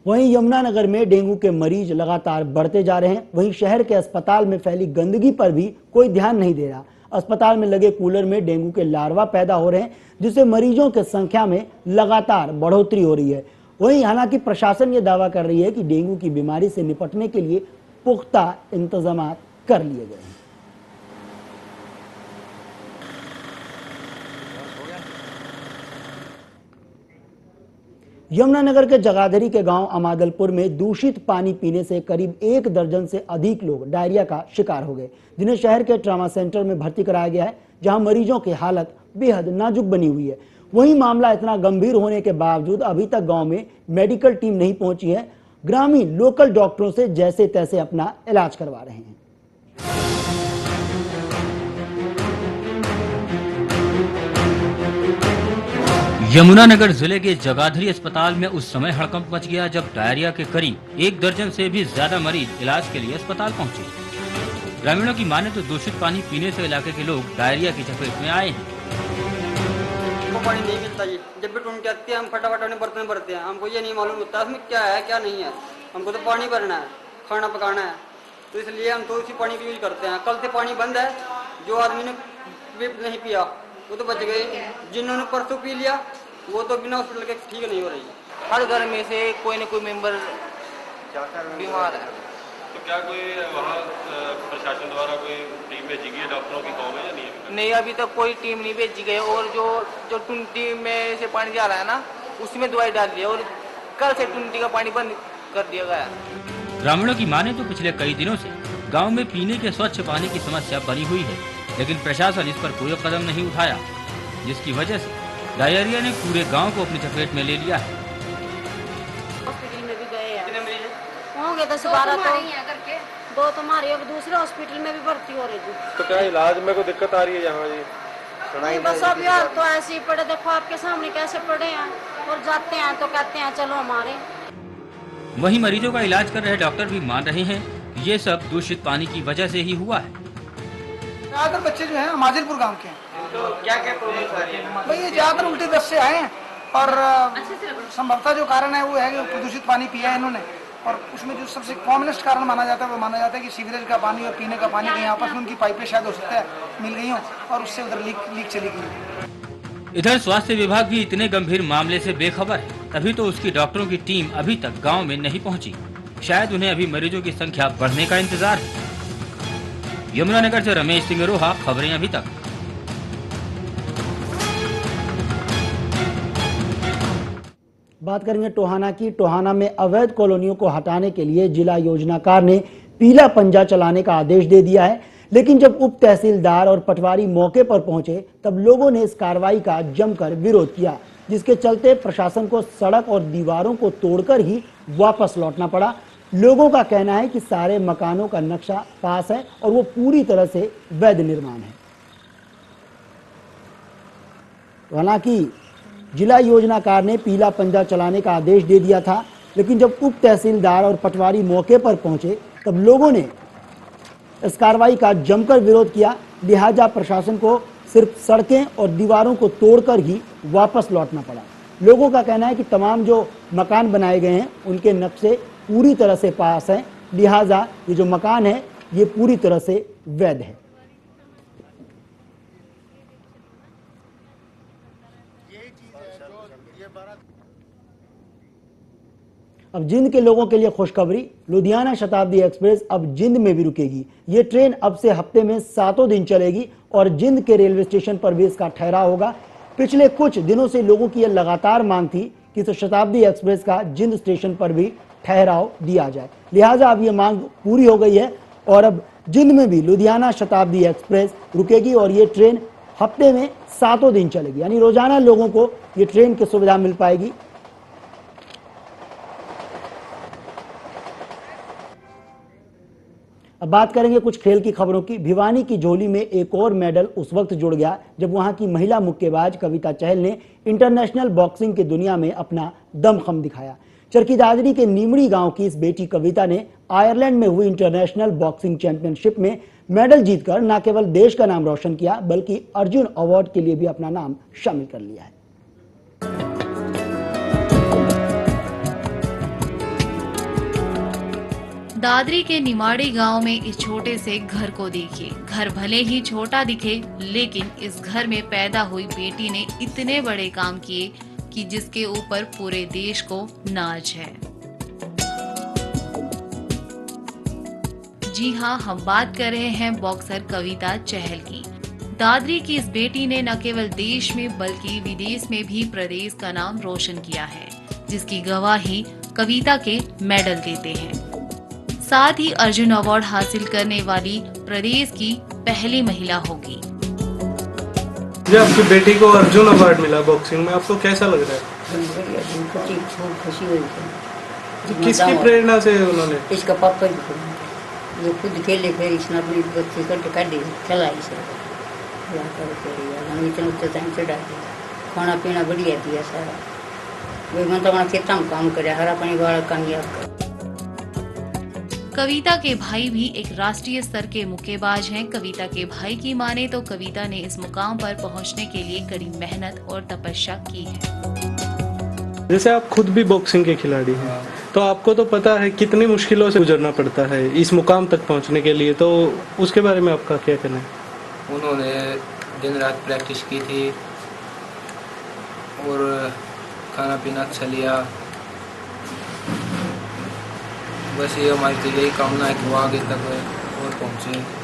वहीं यमुनानगर में डेंगू के मरीज लगातार बढ़ते जा रहे हैं। वहीं शहर के अस्पताल में फैली गंदगी पर भी कोई ध्यान नहीं दे रहा। अस्पताल में लगे कूलर में डेंगू के लार्वा पैदा हो रहे हैं, जिससे मरीजों की संख्या में लगातार बढ़ोतरी हो रही है। वहीं हालांकि प्रशासन ये दावा कर रही है कि डेंगू की बीमारी से निपटने के लिए पुख्ता इंतजाम कर लिए गए हैं। यमुनानगर के जगाधरी के गांव अमादलपुर में दूषित पानी पीने से करीब 1 दर्जन से अधिक लोग डायरिया का शिकार हो गए, जिन्हें शहर के ट्रॉमा सेंटर में भर्ती कराया गया है, जहां मरीजों की हालत बेहद नाजुक बनी हुई है। वहीं मामला इतना गंभीर होने के बावजूद अभी तक गांव में मेडिकल टीम नहीं पहुंची है। ग्रामीण लोकल डॉक्टरों से जैसे तैसे अपना इलाज करवा रहे हैं। यमुनानगर जिले के जगाधरी अस्पताल में उस समय हड़कंप मच गया जब डायरिया के करीब 1 दर्जन से भी ज्यादा मरीज इलाज के लिए अस्पताल पहुंचे। ग्रामीणों की माने तो दूषित पानी पीने से इलाके के लोग डायरिया की चपेट में आए हैं। हमको पानी नहीं मिलता जी, जब भी टूट आती है हम फटाफट अपने बर्तन भरते हैं। हमको ये नहीं मालूम होता इसमें क्या है क्या नहीं है। हमको तो पानी भरना है, खाना पकाना है, तो इसलिए हम तो उसी पानी का यूज करते हैं। कल से पानी बंद है, जो आदमी ने नहीं पिया वो तो बच गए, जिन्होंने परसों पी लिया वो तो बिना हॉस्पिटल के ठीक नहीं हो रही है। हर घर में से कोई न कोई मेंबर बीमार है। तो क्या कोई वहाँ प्रशासन द्वारा कोई टीम भेजी गई है डॉक्टरों की गाँव में या नहीं? नहीं, अभी तक कोई टीम नहीं भेजी गई और जो टुंटी में से पानी जा रहा है ना, उसमें दवाई डाल दी और कल से टुंटी का पानी बंद कर दिया गया। ग्रामीणों की माने तो पिछले कई दिनों से गाँव में पीने के स्वच्छ पानी की समस्या बनी हुई है, लेकिन प्रशासन इस पर कोई कदम नहीं उठाया, जिसकी वजह से डायरिया ने पूरे गांव को अपनी चपेट में ले लिया है। हॉस्पिटल में भी गए हैं, होंगे 10-12 तो 2 तुम्हारे एक दूसरे हॉस्पिटल में भी भर्ती हो रही थी। तो क्या इलाज में कोई दिक्कत आ रही है यहाँ जी? नहीं, बस अब यार तो ऐसे ही पड़े, देखो आपके सामने कैसे पड़े हैं और जाते हैं तो कहते हैं चलो हमारे। वहीं मरीजों का इलाज कर रहे डॉक्टर भी मान रहे हैं ये सब दूषित पानी की वजह से ही हुआ है। ज्यादातर बच्चे जो हैं माजिलपुर गांव के हैं। तो क्या क्या प्रॉब्लम आ रही है भाई? ये ज्यादातर उल्टी दस्त से आए हैं और संभवतः जो कारण है वो है कि प्रदूषित पानी पिया है इन्होंने और उसमें जो सबसे कॉमनेस्ट कारण माना जाता है वो माना जाता है कि सीवरेज का पानी और पीने का पानी कहीं आपस में उनकी पाइपें शायद हो सकता है मिल गई हों और उससे उधर लीक चली गई। इधर स्वास्थ्य विभाग भी इतने गंभीर मामले से बेखबर है, तभी तो उसकी डॉक्टरों की टीम अभी तक गांव में नहीं पहुंची। शायद उन्हें अभी मरीजों की संख्या बढ़ने का इंतजार है। यमुनानगर से रमेश सिंह रोहा, खबरें अभी तक। बात करेंगे टोहाना की। टोहाना में अवैध कॉलोनियों को हटाने के लिए जिला योजनाकार ने पीला पंजा चलाने का आदेश दे दिया है, लेकिन जब उप तहसीलदार और पटवारी मौके पर पहुंचे तब लोगों ने इस कार्रवाई का जमकर विरोध किया, जिसके चलते प्रशासन को सड़क और दीवारों को तोड़कर ही वापस लौटना पड़ा। लोगों का कहना है कि सारे मकानों का नक्शा पास है और वो पूरी तरह से वैध निर्माण है। हालांकि जिला योजनाकार ने पीला पंजा चलाने का आदेश दे दिया था, लेकिन जब उप तहसीलदार और पटवारी मौके पर पहुंचे तब लोगों ने इस कार्रवाई का जमकर विरोध किया। लिहाजा प्रशासन को सिर्फ सड़कें और दीवारों को तोड़कर ही वापस लौटना पड़ा। लोगों का कहना है कि तमाम जो मकान बनाए गए हैं उनके नक्शे पूरी तरह से पास हैं, लिहाजा ये जो मकान है ये पूरी तरह से वैध है। अब जिंद के लोगों के लिए खुशखबरी, लुधियाना शताब्दी एक्सप्रेस अब जिंद में भी रुकेगी। ये ट्रेन अब से हफ्ते में 7 दिन चलेगी और जिंद के रेलवे स्टेशन पर भी इसका ठहराव होगा। पिछले कुछ दिनों से लोगों की यह लगातार मांग थी कि इस शताब्दी एक्सप्रेस का जिंद स्टेशन पर भी ठहराव दिया जाए, लिहाजा अब ये मांग पूरी हो गई है और अब जिंद में भी लुधियाना शताब्दी एक्सप्रेस रुकेगी और ये ट्रेन हफ्ते में 7 दिन चलेगी, यानी रोजाना लोगों को ये ट्रेन की सुविधा मिल पाएगी। अब बात करेंगे कुछ खेल की खबरों की। भिवानी की झोली में एक और मेडल उस वक्त जुड़ गया जब वहां की महिला मुक्केबाज कविता चहल ने इंटरनेशनल बॉक्सिंग की दुनिया में अपना दमखम दिखाया। चरखी दादरी के नीमड़ी गांव की इस बेटी कविता ने आयरलैंड में हुई इंटरनेशनल बॉक्सिंग चैंपियनशिप में मेडल जीतकर न केवल देश का नाम रोशन किया बल्कि अर्जुन अवार्ड के लिए भी अपना नाम शामिल कर लिया है। दादरी के निमाड़ी गांव में इस छोटे से घर को देखिए। घर भले ही छोटा दिखे, लेकिन इस घर में पैदा हुई बेटी ने इतने बड़े काम किए कि जिसके ऊपर पूरे देश को नाज है। जी हां, हम बात कर रहे हैं बॉक्सर कविता चहल की। दादरी की इस बेटी ने न केवल देश में बल्कि विदेश में भी प्रदेश का नाम रोशन किया है, जिसकी गवाही कविता के मेडल देते हैं। साथ ही अर्जुन अवार्ड हासिल करने वाली प्रदेश की पहली महिला होगी। जब आपकी बेटी को अर्जुन अवार्ड मिला बॉक्सिंग में, आपको कैसा लग रहा है? खुशी हुई। किसकी प्रेरणा से उन्होंने? इसका पापा जो खुद खेले, फिर इसने अपनी बच्ची काटी चला इसे टाइम से डाल खाना पीना बढ़िया दिया सारा। वही मतलब खेता में काम करे, हरा पानी वाला कामयाब। कविता के भाई भी एक राष्ट्रीय स्तर के मुक्केबाज हैं। कविता के भाई की माने तो कविता ने इस मुकाम पर पहुंचने के लिए कड़ी मेहनत और तपस्या की है। जैसे आप खुद भी बॉक्सिंग के खिलाड़ी हैं, तो आपको तो पता है कितनी मुश्किलों से गुजरना पड़ता है इस मुकाम तक पहुंचने के लिए, तो उसके बारे में आपका क्या कहना है? उन्होंने दिन रात प्रैक्टिस की थी और खाना पीना अच्छा लिया। बस ये हमारी तो यही कामना है कि वो आगे तक और पहुंचे।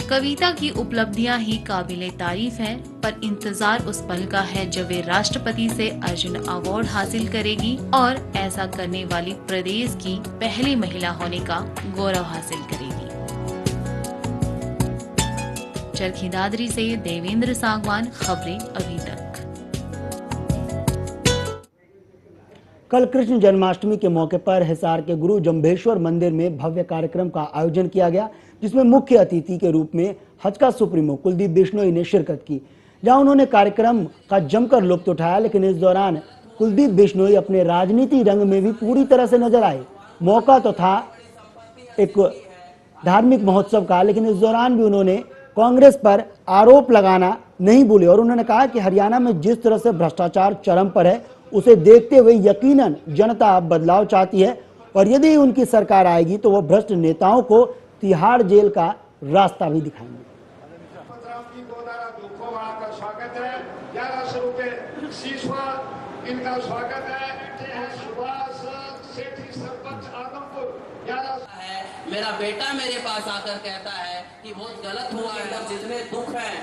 कविता की उपलब्धियां ही काबिले तारीफ हैं, पर इंतजार उस पल का है जब वे राष्ट्रपति से अर्जुन अवार्ड हासिल करेगी और ऐसा करने वाली प्रदेश की पहली महिला होने का गौरव हासिल करेगी। चरखी दादरी से देवेंद्र सांगवान, खबरें अभी तक। कल कृष्ण जन्माष्टमी के मौके पर हिसार के गुरु जंभेश्वर मंदिर में भव्य कार्यक्रम का आयोजन किया गया, जिसमें मुख्य अतिथि के रूप में हचका सुप्रीमो कुलदीप बिश्नोई ने शिरकत की। जहां उन्होंने कार्यक्रम का जमकर लुत्फ उठाया, लेकिन इस दौरान कुलदीप बिश्नोई अपने राजनीति रंग में भी पूरी तरह से नजर आए। मौका तो था एक धार्मिक महोत्सव का, लेकिन इस दौरान भी उन्होंने कांग्रेस पर आरोप लगाना नहीं भूले और उन्होंने कहा कि हरियाणा में जिस तरह से भ्रष्टाचार चरम पर है, उसे देखते हुए यकीनन जनता अब बदलाव चाहती है और यदि उनकी सरकार आएगी तो वो भ्रष्ट नेताओं को तिहाड़ जेल का रास्ता भी दिखाएंगे। स्वागत है 1100 रुपए शीशवा इनका स्वागत है। सुभाष सेठी सरपंच आदमपुर 1100 है। मेरा बेटा मेरे पास आकर कहता है कि बहुत गलत हुआ है, जितने दुख है।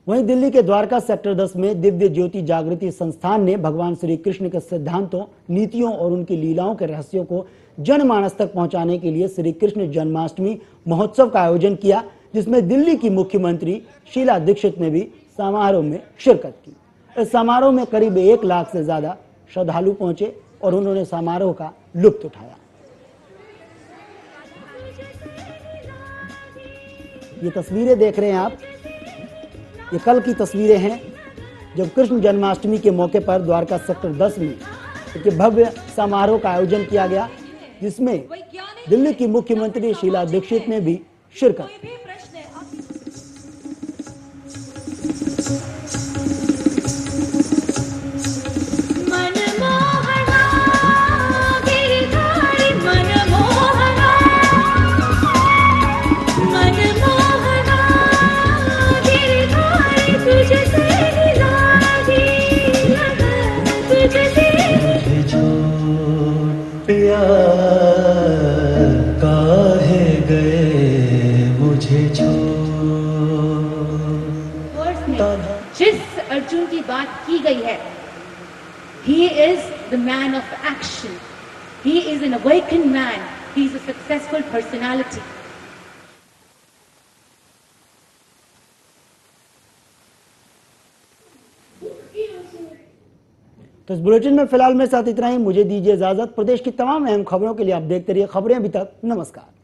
वहीं दिल्ली के द्वारका सेक्टर 10 में दिव्य ज्योति जागृति संस्थान ने भगवान श्री कृष्ण के सिद्धांतों, नीतियों और उनकी लीलाओं के रहस्यों को जनमानस तक पहुंचाने के लिए श्री कृष्ण जन्माष्टमी महोत्सव का आयोजन किया, जिसमें दिल्ली की मुख्यमंत्री शीला दीक्षित ने भी समारोह में शिरकत की। इस समारोह में करीब 1 लाख से ज्यादा श्रद्धालु पहुंचे और उन्होंने समारोह का लुत्फ उठाया। ये तस्वीरें देख रहे हैं आप, ये कल की तस्वीरें हैं जब कृष्ण जन्माष्टमी के मौके पर द्वारका सेक्टर 10 में एक भव्य समारोह का आयोजन किया गया, जिसमें दिल्ली की मुख्यमंत्री शीला दीक्षित ने भी शिरकत की। जिस अर्जुन की बात की गई है, he is the man of action. He is an awakened man. He is a successful personality. तो इस बुलेटिन में फिलहाल मेरे साथ इतना ही। मुझे दीजिए इजाजत। प्रदेश की तमाम अहम खबरों के लिए आप देखते रहिए खबरें अभी तक। नमस्कार।